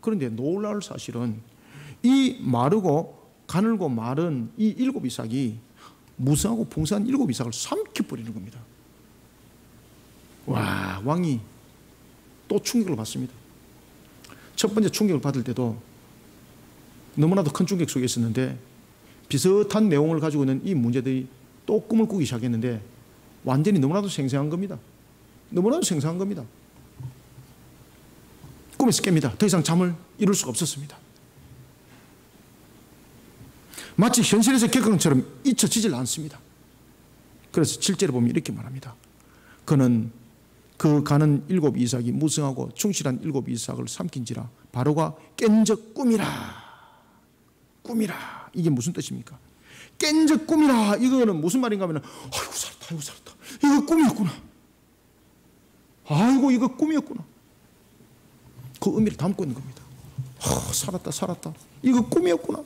그런데 놀라울 사실은 이 마르고 가늘고 마른 이 7 이삭이 무성하고 풍성한 7 이삭을 삼켜버리는 겁니다. 와, 왕이 또 충격을 받습니다. 첫 번째 충격을 받을 때도 너무나도 큰 충격 속에 있었는데 비슷한 내용을 가지고 있는 이 문제들이 또 꿈을 꾸기 시작했는데 완전히 너무나도 생생한 겁니다. 너무나도 생생한 겁니다. 꿈에서 깹니다. 더 이상 잠을 이룰 수가 없었습니다. 마치 현실에서 겪은 것처럼 잊혀지질 않습니다. 그래서 7절에 보면 이렇게 말합니다. 그는 그 가는 7 이삭이 무성하고 충실한 7 이삭을 삼킨지라 바로가 깬 적 꿈이라. 꿈이라. 이게 무슨 뜻입니까? 깬 적 꿈이라. 이거는 무슨 말인가 하면 아이고 살았다, 아이고 살았다. 이거 꿈이었구나. 아이고 이거 꿈이었구나. 그 의미를 담고 있는 겁니다. 살았다, 살았다. 이거 꿈이었구나.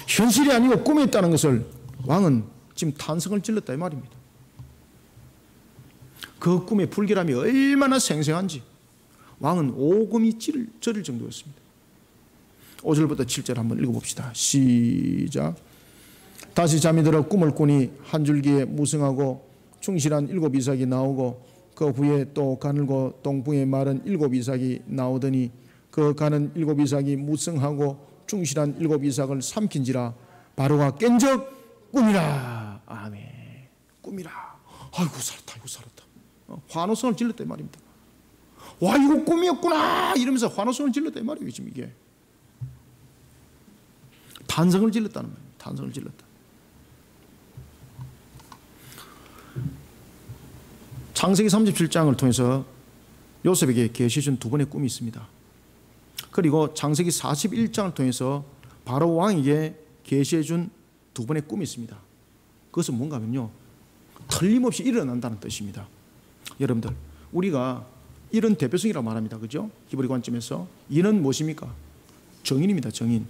현실이 아니고 꿈이었다는 것을 왕은 지금 탄성을 질렀다 이 말입니다. 그 꿈의 불길함이 얼마나 생생한지 왕은 오금이 저릴 정도였습니다. 5절부터 7절 한번 읽어봅시다. 시작. 다시 잠이 들어 꿈을 꾸니 한 줄기에 무성하고 충실한 7 이삭이 나오고 그 후에 또 가늘고 동풍에 마른 7 이삭이 나오더니 그 가는 7 이삭이 무성하고 충실한 7 이삭을 삼킨지라 바로가 깬 적 꿈이라. 아멘. 꿈이라. 아이고 살았다, 아이고 살았다. 환호성을 질렀다 이 말입니다. 와 이거 꿈이었구나 이러면서 환호성을 질렀다 이 말이에요. 지금 이게 탄성을 질렀다는 말이에요. 탄성을 질렀다. 창세기 37장을 통해서 요셉에게 계시해 준 두 번의 꿈이 있습니다. 그리고 창세기 41장을 통해서 바로 왕에게 계시해 준 두 번의 꿈이 있습니다. 그것은 뭔가 하면요, 틀림없이 일어난다는 뜻입니다. 여러분들, 우리가 이런 대표성이라고 말합니다. 그죠? 히브리 관점에서 이는 무엇입니까? 정인입니다. 정인.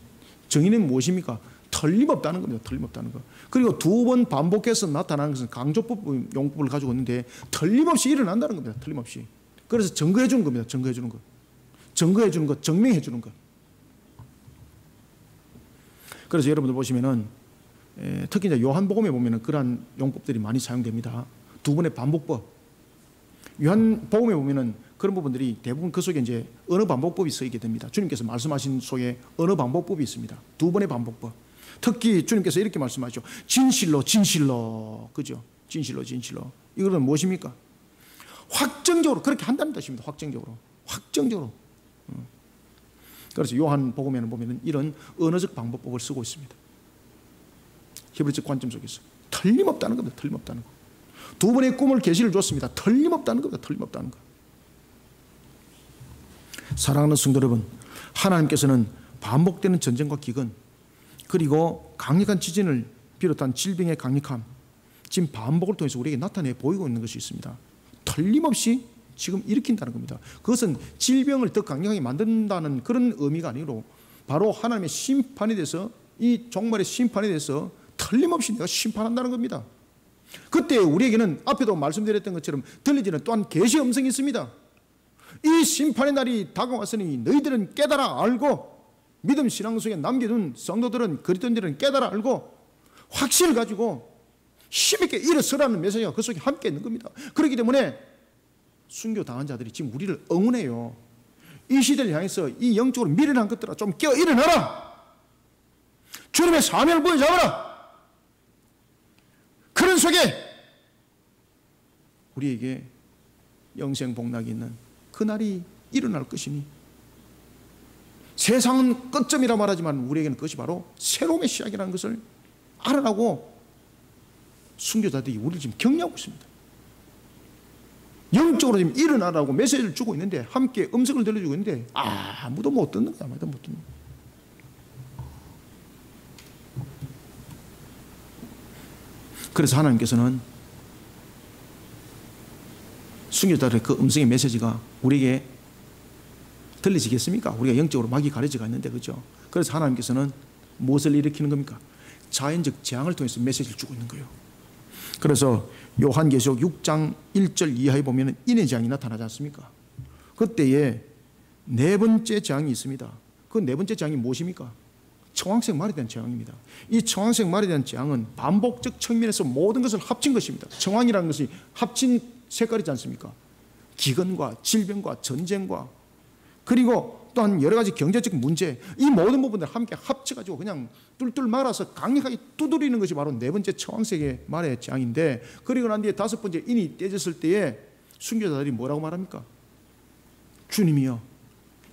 정인은 무엇입니까? 틀림없다는 겁니다. 틀림없다는 거. 그리고 두 번 반복해서 나타나는 것은 강조법 용법을 가지고 있는데 틀림없이 일어난다는 겁니다. 틀림없이. 그래서 증거해 주는 겁니다. 증거해 주는 것. 증거해 주는 것, 증명해 주는 것. 그래서 여러분들 보시면은 특히 이제 요한복음에 보면은 그러한 용법들이 많이 사용됩니다. 두 번의 반복법. 요한복음에 보면은 그런 부분들이 대부분 그 속에 이제 언어 반복법이 쓰이게 됩니다. 주님께서 말씀하신 속에 언어 반복법이 있습니다. 두 번의 반복법. 특히 주님께서 이렇게 말씀하시죠. 진실로, 진실로. 그죠? 진실로, 진실로. 이거는 무엇입니까? 확정적으로 그렇게 한다는 뜻입니다. 확정적으로. 확정적으로. 그래서 요한복음에는 보면은 이런 언어적 방법법을 쓰고 있습니다. 히브리적 관점 속에서. 틀림없다는 겁니다. 틀림없다는 거. 두 번의 꿈을 계시를 줬습니다. 틀림없다는 겁니다. 틀림없다는 거. 사랑하는 성도 여러분, 하나님께서는 반복되는 전쟁과 기근, 그리고 강력한 지진을 비롯한 질병의 강력함, 지금 반복을 통해서 우리에게 나타내 보이고 있는 것이 있습니다. 틀림없이 지금 일으킨다는 겁니다. 그것은 질병을 더 강력하게 만든다는 그런 의미가 아니고 바로 하나님의 심판에 대해서, 이 종말의 심판에 대해서 틀림없이 내가 심판한다는 겁니다. 그때 우리에게는 앞에도 말씀드렸던 것처럼 들리지는 또한 계시 음성이 있습니다. 이 심판의 날이 다가왔으니 너희들은 깨달아 알고, 믿음 신앙 속에 남겨둔 성도들은, 그리스도인들은 깨달아 알고 확신을 가지고 힘있게 일어서라는 메시지가 그 속에 함께 있는 겁니다. 그렇기 때문에 순교 당한 자들이 지금 우리를 응원해요. 이 시대를 향해서 이 영적으로 미련한 것들아 좀 깨어 일어나라. 주님의 사명을 보여잡아라. 그런 속에 우리에게 영생 복락이 있는 그날이 일어날 것이니, 세상은 끝점이라 말하지만 우리에게는 그것이 바로 새로움의 시작이라는 것을 알아라고 순교자들이 우리를 지금 격려하고 있습니다. 영적으로 지금 일어나라고 메시지를 주고 있는데, 함께 음성을 들려주고 있는데 아무도 못 듣는 거야. 아무도 못 듣는 거야. 그래서 하나님께서는 순교자들의 그 음성의 메시지가 우리에게 들리시겠습니까? 우리가 영적으로 막이 가려져가 있는데, 그죠? 그래서 하나님께서는 무엇을 일으키는 겁니까? 자연적 재앙을 통해서 메시지를 주고 있는 거예요. 그래서 요한계시록 6장 1절 이하에 보면 인의 재앙이 나타나지 않습니까? 그때에 네 번째 재앙이 있습니다. 그 네 번째 재앙이 무엇입니까? 청황색 말에 대한 재앙입니다. 이 청황색 말에 대한 재앙은 반복적 측면에서 모든 것을 합친 것입니다. 청황이라는 것이 합친 색깔이지 않습니까? 기근과 질병과 전쟁과, 그리고 또한 여러 가지 경제적 문제, 이 모든 부분들 함께 합쳐가지고 그냥 뚫뚫 말아서 강력하게 두드리는 것이 바로 네 번째 청황색의 말의 재앙인데, 그리고 난 뒤에 다섯 번째 인이 떼졌을 때에 순교자들이 뭐라고 말합니까? 주님이여,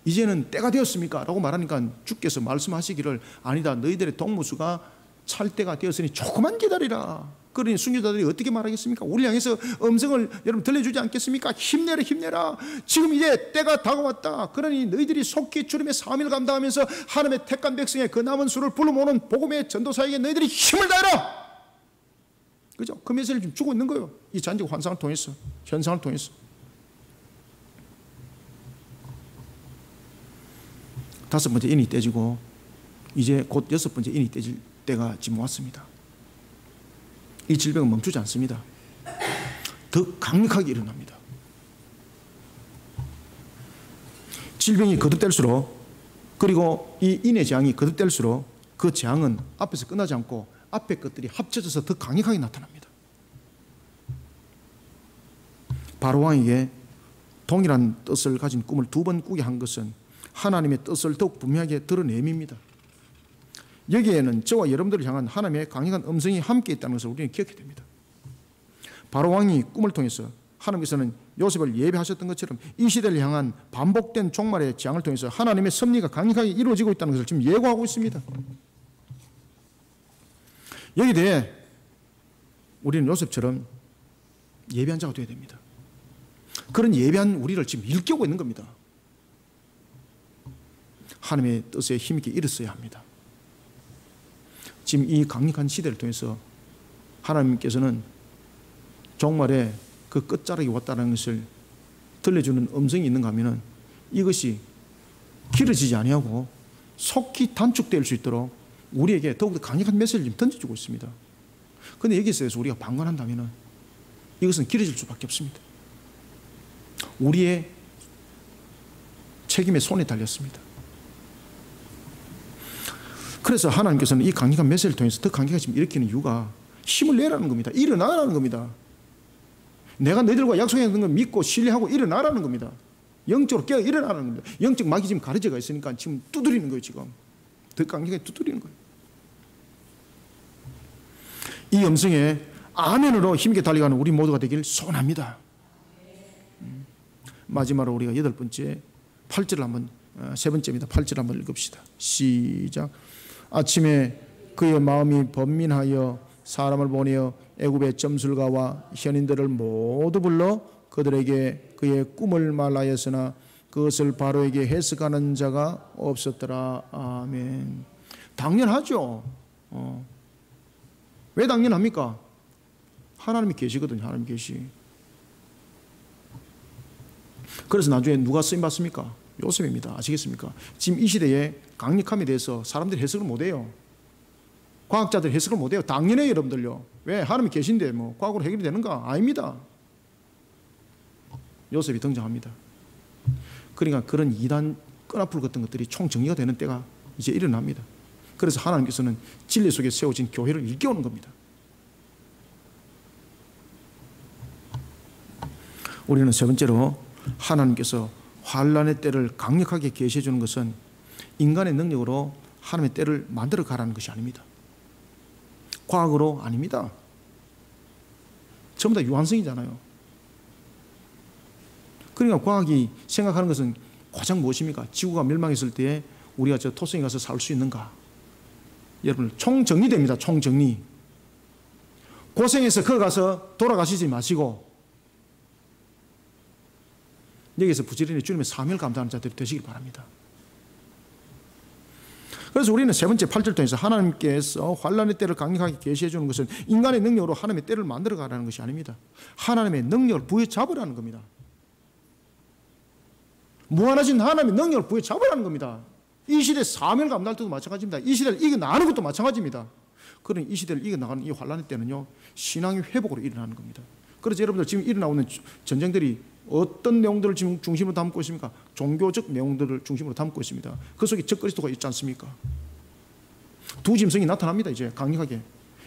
이제는 때가 되었습니까? 라고 말하니까 주께서 말씀하시기를, 아니다, 너희들의 동무수가 찰 때가 되었으니 조금만 기다리라. 그러니 순교자들이 어떻게 말하겠습니까? 우리 향해서 음성을 여러분 들려주지 않겠습니까? 힘내라, 힘내라. 지금 이제 때가 다가왔다. 그러니 너희들이 속히 주님의 사명을 감당하면서 하나님의 택한 백성의 그 남은 수를 불러 모으는 복음의 전도사에게 너희들이 힘을 다해라. 그죠? 그 메시지를 좀 주고 있는 거예요. 이 잔적 환상을 통해서, 현상을 통해서. 다섯 번째 인이 떼지고 이제 곧 여섯 번째 인이 떼질 때가 지금 왔습니다. 이 질병은 멈추지 않습니다. 더 강력하게 일어납니다. 질병이 거듭될수록, 그리고 이 인의 재앙이 거듭될수록 그 재앙은 앞에서 끝나지 않고 앞에 것들이 합쳐져서 더 강력하게 나타납니다. 바로왕에게 동일한 뜻을 가진 꿈을 두 번 꾸게 한 것은 하나님의 뜻을 더욱 분명하게 드러냄입니다. 여기에는 저와 여러분들을 향한 하나님의 강력한 음성이 함께 있다는 것을 우리는 기억해야 됩니다. 바로왕이 꿈을 통해서 하나님께서는 요셉을 예배하셨던 것처럼 이 시대를 향한 반복된 종말의 재앙을 통해서 하나님의 섭리가 강력하게 이루어지고 있다는 것을 지금 예고하고 있습니다. 여기에 대해 우리는 요셉처럼 예배한 자가 되어야 됩니다. 그런 예배한 우리를 지금 일깨우고 있는 겁니다. 하나님의 뜻에 힘있게 일었어야 합니다. 지금 이 강력한 시대를 통해서 하나님께서는 종말에 그 끝자락이 왔다는 것을 들려주는 음성이 있는가 하면 이것이 길어지지 아니하고 속히 단축될 수 있도록 우리에게 더욱더 강력한 메시지를 던져주고 있습니다. 그런데 여기서 우리가 방관한다면 이것은 길어질 수밖에 없습니다. 우리의 책임의 손에 달렸습니다. 그래서 하나님께서는 이 강력한 메시지를 통해서 더 강력하게 일으키는 이유가 힘을 내라는 겁니다. 일어나라는 겁니다. 내가 너희들과 약속했던 걸 믿고 신뢰하고 일어나라는 겁니다. 영적으로 깨어 일어나라는 겁니다. 영적 막이 지금 가려져가 있으니까 지금 두드리는 거예요. 지금 더 강력하게 두드리는 거예요. 이 음성에 아멘으로 힘있게 달려가는 우리 모두가 되길 소원합니다. 마지막으로 우리가 8번째 8절을 한번, 세 번째입니다. 8절 한번 읽읍시다. 시작. 아침에 그의 마음이 번민하여 사람을 보내어 애굽의 점술가와 현인들을 모두 불러 그들에게 그의 꿈을 말하였으나 그것을 바로에게 해석하는 자가 없었더라. 아멘. 당연하죠. 왜 당연합니까? 하나님이 계시거든요. 하나님이 계시. 그래서 나중에 누가 쓰임받습니까? 요셉입니다. 아시겠습니까? 지금 이 시대에 강력함에 대해서 사람들이 해석을 못해요. 과학자들이 해석을 못해요. 당연해요, 여러분들요. 왜? 하나님이 계신데 뭐 과학으로 해결이 되는가? 아닙니다. 요셉이 등장합니다. 그러니까 그런 이단 끈앞풀 같은 것들이 총정리가 되는 때가 이제 일어납니다. 그래서 하나님께서는 진리 속에 세워진 교회를 일깨우는 겁니다. 우리는 세 번째로 하나님께서 환란의 때를 강력하게 계시해 주는 것은 인간의 능력으로 하나님의 때를 만들어 가라는 것이 아닙니다. 과학으로 아닙니다. 전부 다 유한성이잖아요. 그러니까 과학이 생각하는 것은 가장 무엇입니까? 지구가 멸망했을 때에 우리가 저 토성에 가서 살 수 있는가? 여러분, 총정리됩니다. 총정리. 고생해서 거기 가서 돌아가시지 마시고 여기서 부지런히 주님의 사명을 감당하는 자들이 되시길 바랍니다. 그래서 우리는 세 번째 8절 통해서 하나님께서 환란의 때를 강력하게 계시해 주는 것은 인간의 능력으로 하나님의 때를 만들어 가라는 것이 아닙니다. 하나님의 능력을 부여잡으라는 겁니다. 무한하신 하나님의 능력을 부여잡으라는 겁니다. 이 시대 사명을 감당할 때도 마찬가지입니다. 이 시대를 이겨나가는 것도 마찬가지입니다. 그런 이 시대를 이겨나가는 이 환란의 때는요, 신앙의 회복으로 일어나는 겁니다. 그래서 여러분들 지금 일어나고 있는 전쟁들이 어떤 내용들을 지금 중심으로 담고 있습니까? 종교적 내용들을 중심으로 담고 있습니다. 그 속에 적그리스도가 있지 않습니까? 두 짐승이 나타납니다. 이제 강력하게.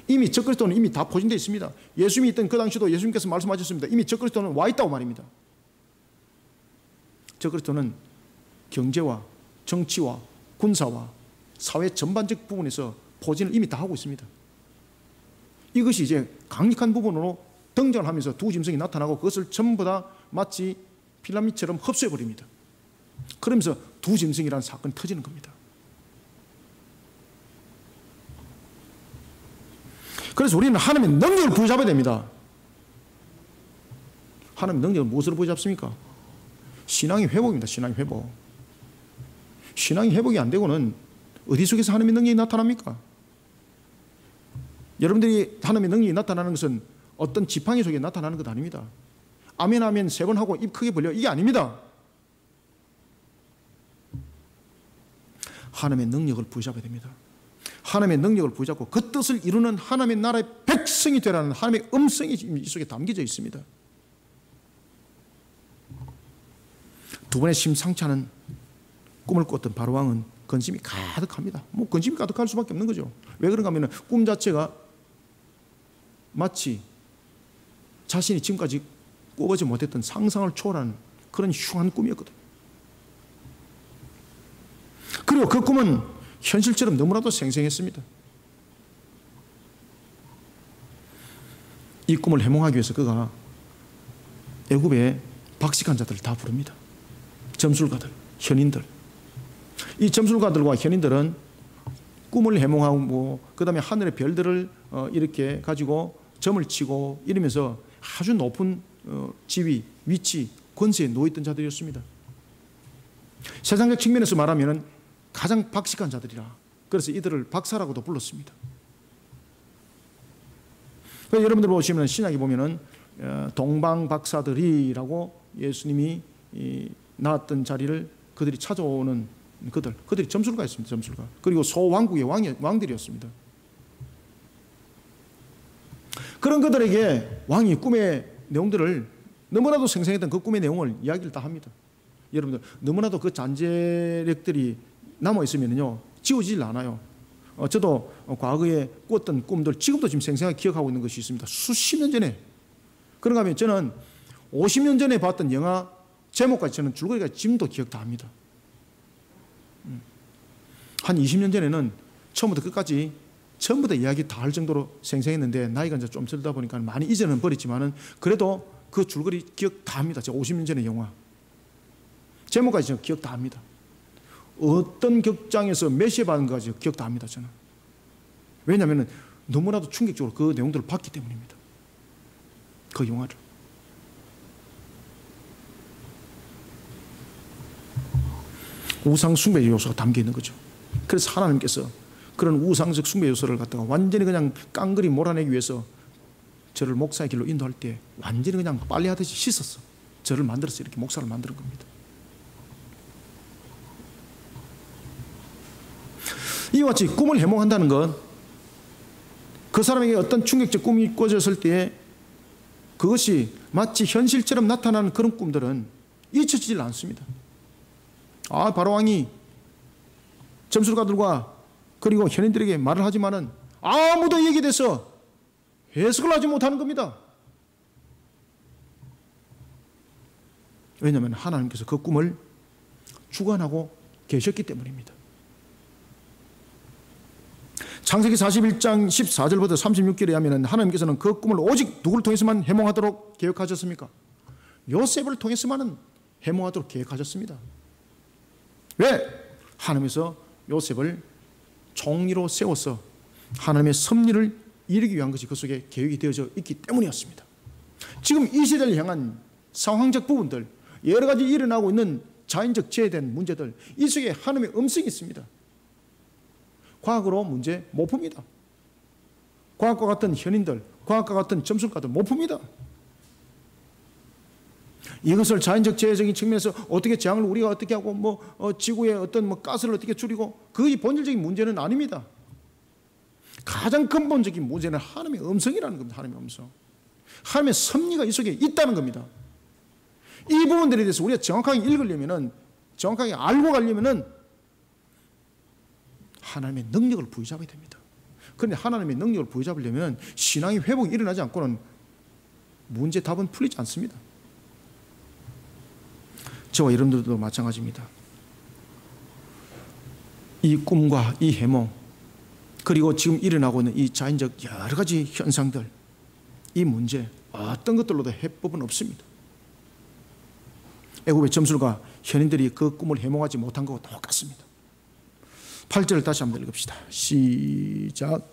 이미 적그리스도는 이미 다 포진되어 있습니다. 예수님이 있던 그 당시도 예수님께서 말씀하셨습니다. 이미 적그리스도는 와 있다고 말입니다. 적그리스도는 경제와 정치와 군사와 사회 전반적 부분에서 포진을 이미 다 하고 있습니다. 이것이 이제 강력한 부분으로 등장을 하면서 두 짐승이 나타나고 그것을 전부 다 마치 피라미드처럼 흡수해버립니다. 그러면서 두 짐승이라는 사건이 터지는 겁니다. 그래서 우리는 하나님의 능력을 부여잡아야 됩니다. 하나님의 능력을 무엇으로 부여잡습니까? 신앙의 회복입니다. 신앙의 회복. 신앙이 회복이 안 되고는 어디 속에서 하나님의 능력이 나타납니까? 여러분들이 하나님의 능력이 나타나는 것은 어떤 지팡이 속에 나타나는 것 아닙니다. 아멘 아멘 3번 하고 입 크게 벌려, 이게 아닙니다. 하나님의 능력을 부여잡아야 됩니다. 하나님의 능력을 부여잡고 그 뜻을 이루는 하나님의 나라의 백성이 되라는 하나님의 음성이 이 속에 담겨져 있습니다. 두 번의 심상치 않은 꿈을 꿨던 바로왕은 근심이 가득합니다. 뭐 근심이 가득할 수밖에 없는 거죠. 왜 그런가 하면 꿈 자체가 마치 자신이 지금까지 꿔보지 못했던 상상을 초월하는 그런 흉한 꿈이었거든요. 그리고 그 꿈은 현실처럼 너무나도 생생했습니다. 이 꿈을 해몽하기 위해서 그가 애굽의 박식한 자들을 다 부릅니다. 점술가들, 현인들. 이 점술가들과 현인들은 꿈을 해몽하고 그 다음에 하늘의 별들을 이렇게 가지고 점을 치고 이러면서 아주 높은 지위, 위치, 권세에 놓여있던 자들이었습니다. 세상적 측면에서 말하면 가장 박식한 자들이라, 그래서 이들을 박사라고도 불렀습니다. 여러분들 보시면 신약에 보면은 동방박사들이라고 예수님이 낳았던 자리를 그들이 찾아오는 그들이 점술가였습니다. 점술가. 그리고 소왕국의 왕들이었습니다. 그런 그들에게 왕이 꿈의 내용들을 너무나도 생생했던 그 꿈의 내용을 이야기를 다 합니다. 여러분들 너무나도 그 잔재력들이 남아있으면요 지워지질 않아요. 저도 과거에 꿨던 꿈들 지금도 지금 생생하게 기억하고 있는 것이 있습니다. 수십 년 전에. 그런가 하면 저는 50년 전에 봤던 영화 제목까지 저는 줄거리가 지금도 기억 다 합니다. 한 20년 전에는 처음부터 끝까지 전부 다 이야기 다 할 정도로 생생했는데 나이가 이제 좀 들다 보니까 많이 이제는 버렸지만은 그래도 그 줄거리 기억 다 합니다. 제가 50년 전의 영화 제목까지 제가 기억 다 합니다. 어떤 격장에서 몇 시에 받은가까지 기억 다 합니다. 저는. 왜냐하면 너무나도 충격적으로 그 내용들을 봤기 때문입니다. 그 영화를. 우상 숭배 요소가 담겨 있는 거죠. 그래서 하나님께서 그런 우상적 숭배 요소를 갖다가 완전히 그냥 깡그리 몰아내기 위해서 저를 목사의 길로 인도할 때 완전히 그냥 빨래하듯이 씻었어. 저를 만들어서 이렇게 목사를 만드는 겁니다. 이와 같이 꿈을 해몽한다는 건 그 사람에게 어떤 충격적 꿈이 꿔졌을 때 그것이 마치 현실처럼 나타나는 그런 꿈들은 잊혀지질 않습니다. 바로왕이 점술가들과 그리고 현인들에게 말을 하지만은 아무도 얘기에 대해서 해석을 하지 못하는 겁니다. 왜냐하면 하나님께서 그 꿈을 주관하고 계셨기 때문입니다. 창세기 41장 14절부터 36절에 하면 하나님께서는 그 꿈을 오직 누구를 통해서만 해몽하도록 계획하셨습니까? 요셉을 통해서만은 해몽하도록 계획하셨습니다. 왜? 하나님께서 요셉을 총리로 세워서 하나님의 섭리를 이루기 위한 것이 그 속에 계획이 되어져 있기 때문이었습니다. 지금 이 시대를 향한 상황적 부분들, 여러 가지 일어나고 있는 자연적 재해된 문제들, 이 속에 하나님의 음성이 있습니다. 과학으로 문제 못 풉니다. 과학과 같은 현인들, 과학과 같은 점술가들 못 풉니다. 이것을 자연적 재해적인 측면에서 어떻게 재앙을 우리가 어떻게 하고 지구의 어떤 가스를 어떻게 줄이고 그게 본질적인 문제는 아닙니다. 가장 근본적인 문제는 하나님의 음성이라는 겁니다. 하나님의 음성. 하나님의 섭리가 이 속에 있다는 겁니다. 이 부분들에 대해서 우리가 정확하게 읽으려면은, 정확하게 알고 가려면은 하나님의 능력을 부여잡아야 됩니다. 그런데 하나님의 능력을 부여잡으려면 신앙의 회복이 일어나지 않고는 문제 답은 풀리지 않습니다. 저와 여러분들도 마찬가지입니다. 이 꿈과 이 해몽, 그리고 지금 일어나고 있는 이 자연적 여러 가지 현상들, 이 문제 어떤 것들로도 해법은 없습니다. 애굽의 점술가 현인들이 그 꿈을 해몽하지 못한 것과 똑같습니다. 8절을 다시 한번 읽읍시다. 시작.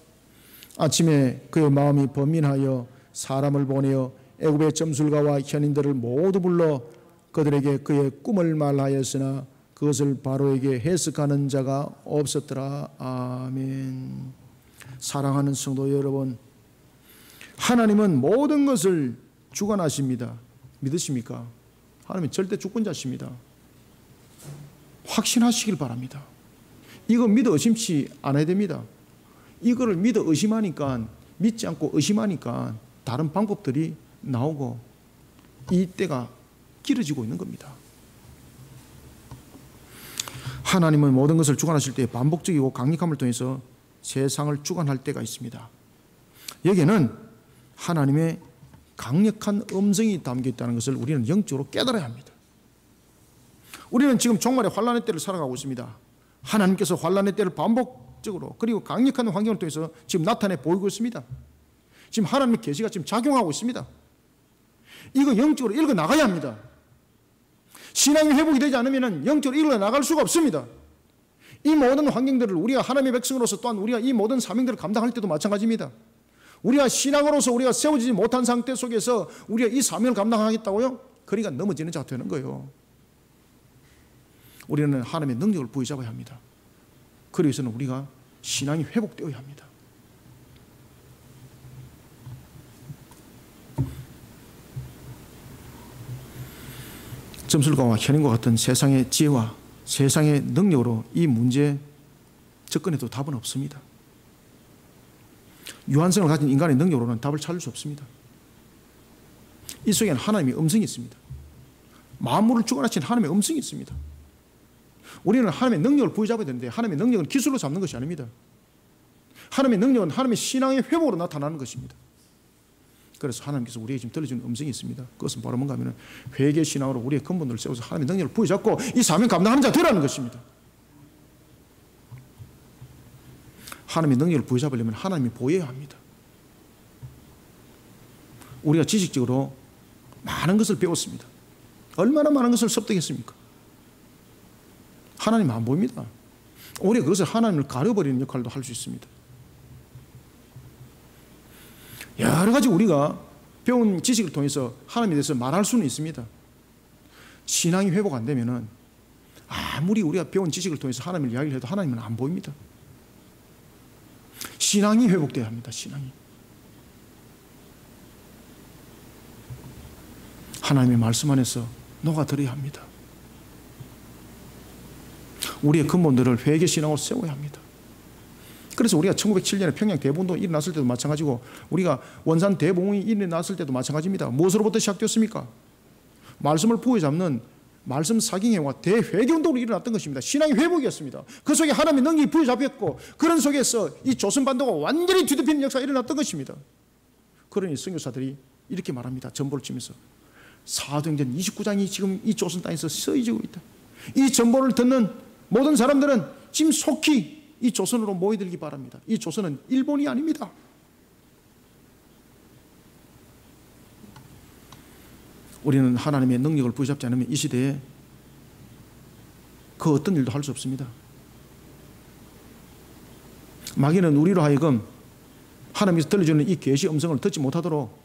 아침에 그의 마음이 번민하여 사람을 보내어 애굽의 점술가와 현인들을 모두 불러 그들에게 그의 꿈을 말하였으나 그것을 바로에게 해석하는 자가 없었더라. 아멘. 사랑하는 성도 여러분, 하나님은 모든 것을 주관하십니다. 믿으십니까? 하나님은 절대 주권자십니다. 확신하시길 바랍니다. 이거 믿어 의심치 않아야 됩니다. 이거를 믿어 의심하니까, 믿지 않고 의심하니까 다른 방법들이 나오고 이 때가 길어지고 있는 겁니다. 하나님은 모든 것을 주관하실 때 반복적이고 강력함을 통해서 세상을 주관할 때가 있습니다. 여기에는 하나님의 강력한 음성이 담겨 있다는 것을 우리는 영적으로 깨달아야 합니다. 우리는 지금 종말의 환란의 때를 살아가고 있습니다. 하나님께서 환란의 때를 반복적으로 그리고 강력한 환경을 통해서 지금 나타내 보이고 있습니다. 지금 하나님의 계시가 지금 작용하고 있습니다. 이거 영적으로 읽어 나가야 합니다. 신앙이 회복이 되지 않으면 영적으로 읽어 나갈 수가 없습니다. 이 모든 환경들을 우리가 하나님의 백성으로서 또한 우리가 이 모든 사명들을 감당할 때도 마찬가지입니다. 우리가 신앙으로서 우리가 세워지지 못한 상태 속에서 우리가 이 사명을 감당하겠다고요? 그러니까 넘어지는 자가 되는 거예요. 우리는 하나님의 능력을 부여잡아야 합니다. 그래서는 우리가 신앙이 회복되어야 합니다. 점술가와 현인과 같은 세상의 지혜와 세상의 능력으로 이 문제에 접근해도 답은 없습니다. 유한성을 가진 인간의 능력으로는 답을 찾을 수 없습니다. 이 속에는 하나님의 음성이 있습니다. 만물을 주관하신 하나님의 음성이 있습니다. 우리는 하나님의 능력을 부여잡아야 되는데 하나님의 능력은 기술로 잡는 것이 아닙니다. 하나님의 능력은 하나님의 신앙의 회복으로 나타나는 것입니다. 그래서 하나님께서 우리에게 지금 들려주는 음성이 있습니다. 그것은 바로 뭔가 하면 회개 신앙으로 우리의 근본들을 세워서 하나님의 능력을 부여잡고 이 사명 감당하는 자 되라는 것입니다. 하나님의 능력을 부여잡으려면 하나님이 보여야 합니다. 우리가 지식적으로 많은 것을 배웠습니다. 얼마나 많은 것을 습득했습니까? 하나님 안 보입니다. 오히려 그것을 하나님을 가려버리는 역할도 할 수 있습니다. 여러 가지 우리가 배운 지식을 통해서 하나님에 대해서 말할 수는 있습니다. 신앙이 회복 안 되면은 아무리 우리가 배운 지식을 통해서 하나님을 이야기를 해도 하나님은 안 보입니다. 신앙이 회복돼야 합니다. 신앙이. 하나님의 말씀 안에서 녹아들어야 합니다. 우리의 근본들을 회개 신앙으로 세워야 합니다. 그래서 우리가 1907년에 평양 대봉도 일어났을 때도 마찬가지고 우리가 원산 대봉이 일어났을 때도 마찬가지입니다. 무엇으로부터 시작되었습니까? 말씀을 부여잡는 말씀 사경회와 대회개운동으로 일어났던 것입니다. 신앙의 회복이었습니다. 그 속에 하나님의 능력이 부여잡혔고 그런 속에서 이 조선반도가 완전히 뒤덮이는 역사가 일어났던 것입니다. 그러니 선교사들이 이렇게 말합니다. 전보를 치면서 사도행전 29장이 지금 이 조선 땅에서 쓰여지고 있다. 이 전보를 듣는 모든 사람들은 지금 속히 이 조선으로 모여들기 바랍니다. 이 조선은 일본이 아닙니다. 우리는 하나님의 능력을 부여잡지 않으면 이 시대에 그 어떤 일도 할 수 없습니다. 마귀는 우리로 하여금 하나님께서 들려주는 이 계시 음성을 듣지 못하도록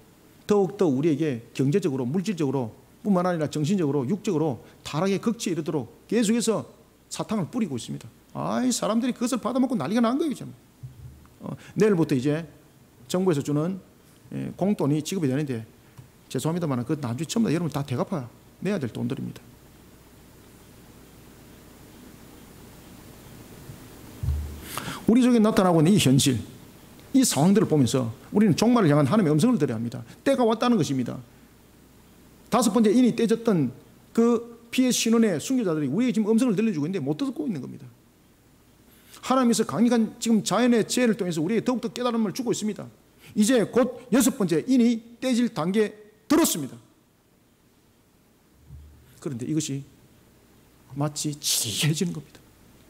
더욱더 우리에게 경제적으로 물질적으로 뿐만 아니라 정신적으로 육적으로 타락의 극치에 이르도록 계속해서 사탕을 뿌리고 있습니다. 사람들이 그것을 받아먹고 난리가 난 거예요. 내일부터 이제 정부에서 주는 공돈이 지급이 되는데 죄송합니다만 그 나중에 전부 다 여러분 다 대갚아야 내야 될 돈들입니다. 우리 속에 나타나고 있는 이 현실, 이 상황들을 보면서 우리는 종말을 향한 하나님의 음성을 들어야 합니다. 때가 왔다는 것입니다. 5번째 인이 떼졌던 그 피해 신원의 순교자들이 우리에게 지금 음성을 들려주고 있는데 못 듣고 있는 겁니다. 하나님께서 강력한 지금 자연의 재해를 통해서 우리에게 더욱더 깨달음을 주고 있습니다. 이제 곧 6번째 인이 떼질 단계에 들었습니다. 그런데 이것이 마치 지리해지는 겁니다.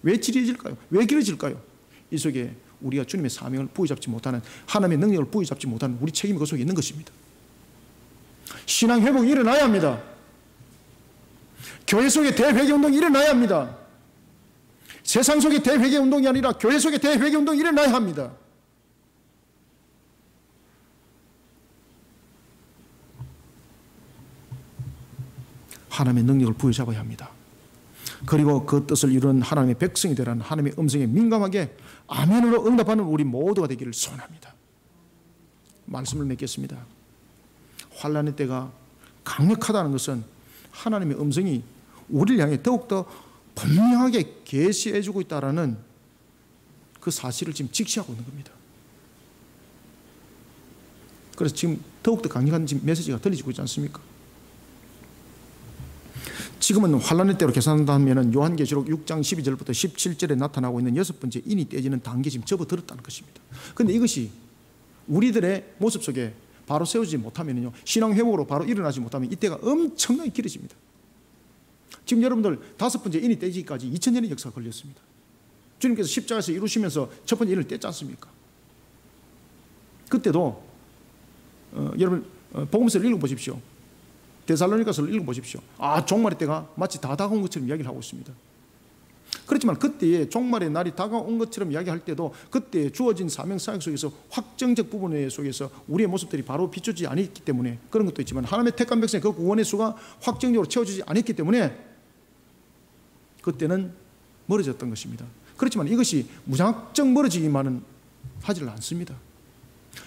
왜 지리해질까요? 왜 길어질까요? 이 속에 우리가 주님의 사명을 부여잡지 못하는, 하나님의 능력을 부여잡지 못하는 우리 책임이 그 속에 있는 것입니다. 신앙 회복이 일어나야 합니다. 교회 속에 대회개운동이 일어나야 합니다. 세상 속에 대회개운동이 아니라 교회 속에 대회개운동이 일어나야 합니다. 하나님의 능력을 부여잡아야 합니다. 그리고 그 뜻을 이루는 하나님의 백성이 되라는 하나님의 음성에 민감하게 아멘으로 응답하는 우리 모두가 되기를 소원합니다. 말씀을 맺겠습니다. 환난의 때가 강력하다는 것은 하나님의 음성이 우리를 향해 더욱더 분명하게 계시해 주고 있다는 그 사실을 지금 직시하고 있는 겁니다. 그래서 지금 더욱더 강력한 지금 메시지가 들리고 있지 않습니까? 지금은 환난의 때로 계산한다면 요한계시록 6장 12절부터 17절에 나타나고 있는 6번째 인이 떼지는 단계 지금 접어들었다는 것입니다. 그런데 이것이 우리들의 모습 속에 바로 세우지 못하면요, 신앙 회복으로 바로 일어나지 못하면 이때가 엄청나게 길어집니다. 지금 여러분들 5번째 인이 떼지기까지 2000년의 역사가 걸렸습니다. 주님께서 십자가에서 이루시면서 첫 번째 인을 뗐지 않습니까? 그때도 여러분 복음서를 읽어보십시오. 데살로니가서를 읽어보십시오. 종말의 때가 마치 다 다가온 것처럼 이야기를 하고 있습니다. 그렇지만 그때의 종말의 날이 다가온 것처럼 이야기할 때도 그때 주어진 사명 사역 속에서 확정적 부분 속에서 우리의 모습들이 바로 비춰지지 않았기 때문에 그런 것도 있지만 하나님의 택한 백성의 그 구원의 수가 확정적으로 채워지지 않았기 때문에 그때는 멀어졌던 것입니다. 그렇지만 이것이 무작정 멀어지기만은 하지를 않습니다.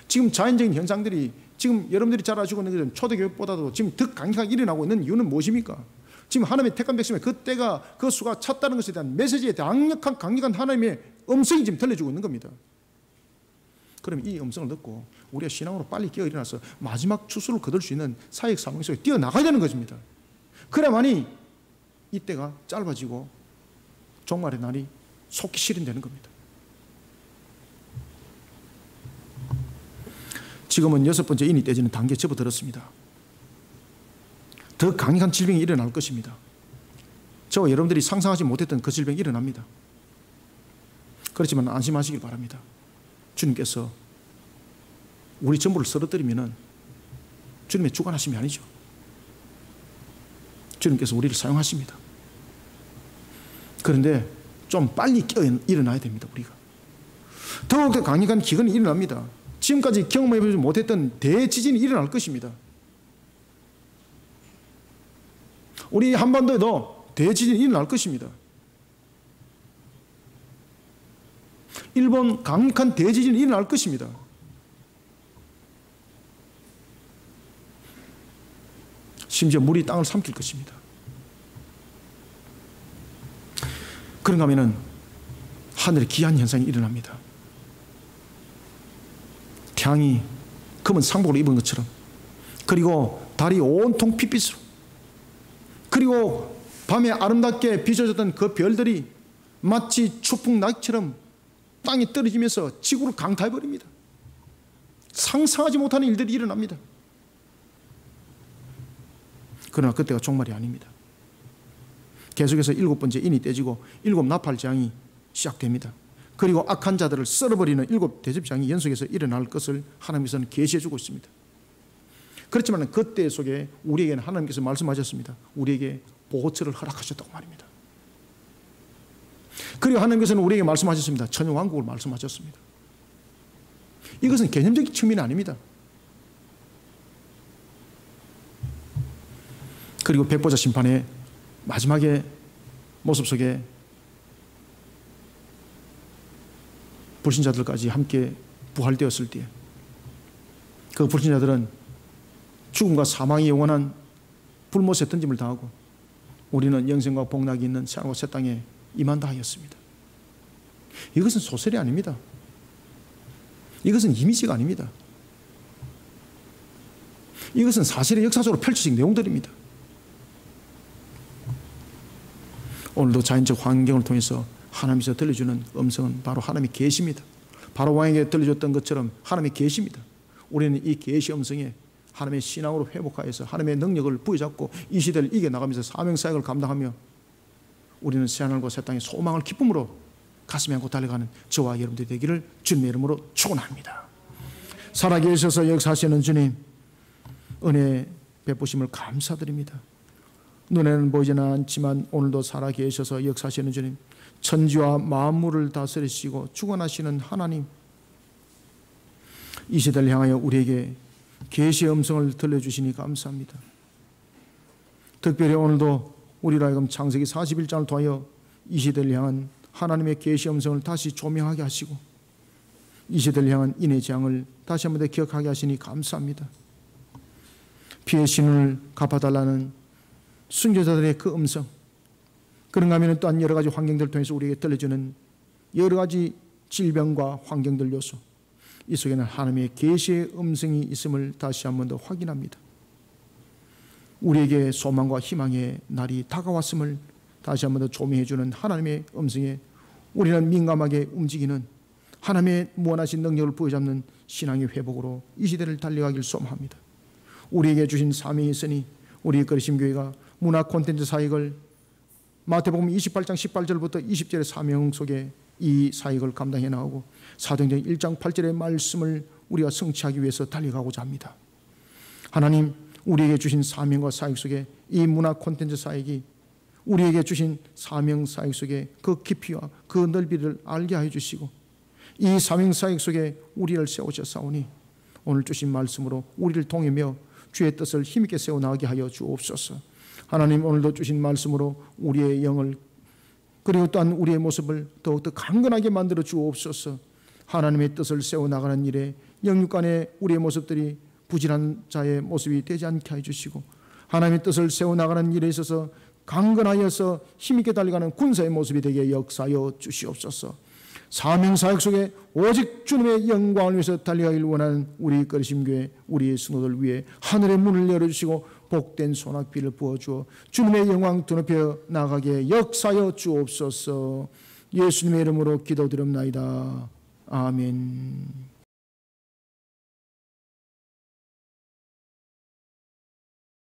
지금 자연적인 현상들이 지금 여러분들이 잘 아시고 있는 것은 초대교육보다도 지금 더 강력하게 일어나고 있는 이유는 무엇입니까? 지금 하나님의 택한 백성의 그 때가, 그 수가 찼다는 것에 대한 메시지에 강력한 하나님의 음성이 지금 들려주고 있는 겁니다. 그러면 이 음성을 듣고 우리가 신앙으로 빨리 깨어 일어나서 마지막 추수를 거둘 수 있는 사역 사명 속에 뛰어나가야 되는 것입니다. 그래야만이 이때가 짧아지고 종말의 날이 속히 실현되는 겁니다. 지금은 6번째 인이 떼지는 단계에 접어들었습니다. 더 강력한 질병이 일어날 것입니다. 저와 여러분들이 상상하지 못했던 그 질병이 일어납니다. 그렇지만 안심하시길 바랍니다. 주님께서 우리 전부를 쓰러뜨리면 주님의 주관하심이 아니죠. 주님께서 우리를 사용하십니다. 그런데 좀 빨리 깨어 일어나야 됩니다. 우리가 더욱더 강력한 기근이 일어납니다. 지금까지 경험해보지 못했던 대지진이 일어날 것입니다. 우리 한반도에도 대지진이 일어날 것입니다. 일본 강력한 대지진이 일어날 것입니다. 심지어 물이 땅을 삼킬 것입니다. 그런가 하면 하늘에 기한 현상이 일어납니다. 태양이 검은 상복을 입은 것처럼, 그리고 달이 온통 핏빛으로, 그리고 밤에 아름답게 비춰졌던 그 별들이 마치 추풍낙처럼 땅에 떨어지면서 지구를 강타해버립니다. 상상하지 못하는 일들이 일어납니다. 그러나 그때가 종말이 아닙니다. 계속해서 7번째 인이 떼지고 7 나팔장이 시작됩니다. 그리고 악한 자들을 썰어버리는 7 대접장이 연속해서 일어날 것을 하나님께서는 계시해 주고 있습니다. 그렇지만 그때 속에 우리에게는 하나님께서 말씀하셨습니다. 우리에게 보호처를 허락하셨다고 말입니다. 그리고 하나님께서는 우리에게 말씀하셨습니다. 천연왕국을 말씀하셨습니다. 이것은 개념적인 측면이 아닙니다. 그리고 백보자 심판의 마지막의 모습 속에 불신자들까지 함께 부활되었을 때 그 불신자들은 죽음과 사망이 영원한 불못에 던짐을 당하고 우리는 영생과 복락이 있는 새하늘과 새 땅에 임한다 하였습니다. 이것은 소설이 아닙니다. 이것은 이미지가 아닙니다. 이것은 사실의 역사적으로 펼쳐진 내용들입니다. 오늘도 자연적 환경을 통해서 하나님께서 들려주는 음성은 바로 하나님의 계시입니다. 바로 왕에게 들려줬던 것처럼 하나님의 계시입니다. 우리는 이 계시 음성에 하나님의 신앙으로 회복하여서 하나님의 능력을 부여잡고 이 시대를 이겨나가면서 사명사역을 감당하며 우리는 새하늘과 새 땅의 소망을 기쁨으로 가슴에 안고 달려가는 저와 여러분들이 되기를 주님의 이름으로 축원합니다. 살아계셔서 역사하시는 주님, 은혜 베푸심을 감사드립니다. 눈에는 보이지는 않지만 오늘도 살아계셔서 역사하시는 주님, 천지와 만물을 다스리시고 주관하시는 하나님, 이 시대를 향하여 우리에게 계시의 음성을 들려주시니 감사합니다. 특별히 오늘도 우리로 하여금 창세기 41장을 통하여 이 시대를 향한 하나님의 계시의 음성을 다시 조명하게 하시고 이 시대를 향한 인의 재앙을 다시 한번 더 기억하게 하시니 감사합니다. 피의 신을 갚아달라는 순교자들의 그 음성, 그런가 하면 또한 여러 가지 환경들을 통해서 우리에게 들려주는 여러 가지 질병과 환경들 요소, 이 속에는 하나님의 계시의 음성이 있음을 다시 한번 더 확인합니다. 우리에게 소망과 희망의 날이 다가왔음을 다시 한번 더 조명해 주는 하나님의 음성에 우리는 민감하게 움직이는 하나님의 무한하신 능력을 부여잡는 신앙의 회복으로 이 시대를 달려가길 소망합니다. 우리에게 주신 사명이 있으니 우리 그리심교회가 문화 콘텐츠 사역을 마태복음 28장 18절부터 20절의 사명 속에 이 사역을 감당해 나가고 사도행전 1장 8절의 말씀을 우리가 성취하기 위해서 달려가고자 합니다. 하나님, 우리에게 주신 사명과 사역 속에 이 문화 콘텐츠 사역이 우리에게 주신 사명 사역 속에 그 깊이와 그 넓이를 알게 하여 주시고 이 사명 사역 속에 우리를 세우셨사오니 오늘 주신 말씀으로 우리를 통하며 주의 뜻을 힘있게 세워나가게 하여 주옵소서. 하나님, 오늘도 주신 말씀으로 우리의 영을 그리고 또한 우리의 모습을 더욱더 강건하게 만들어 주옵소서. 하나님의 뜻을 세워나가는 일에 영육간의 우리의 모습들이 부진한 자의 모습이 되지 않게 해주시고 하나님의 뜻을 세워나가는 일에 있어서 강건하여서 힘있게 달려가는 군사의 모습이 되게 역사하여 주시옵소서. 사명사역 속에 오직 주님의 영광을 위해서 달려가길 원하는 우리 거리심교회, 우리 성도들 위해 하늘의 문을 열어주시고 복된 소낙비를 부어주어 주님의 영광 드높여 나가게 역사하여 주옵소서. 예수님의 이름으로 기도드립나이다. 아멘.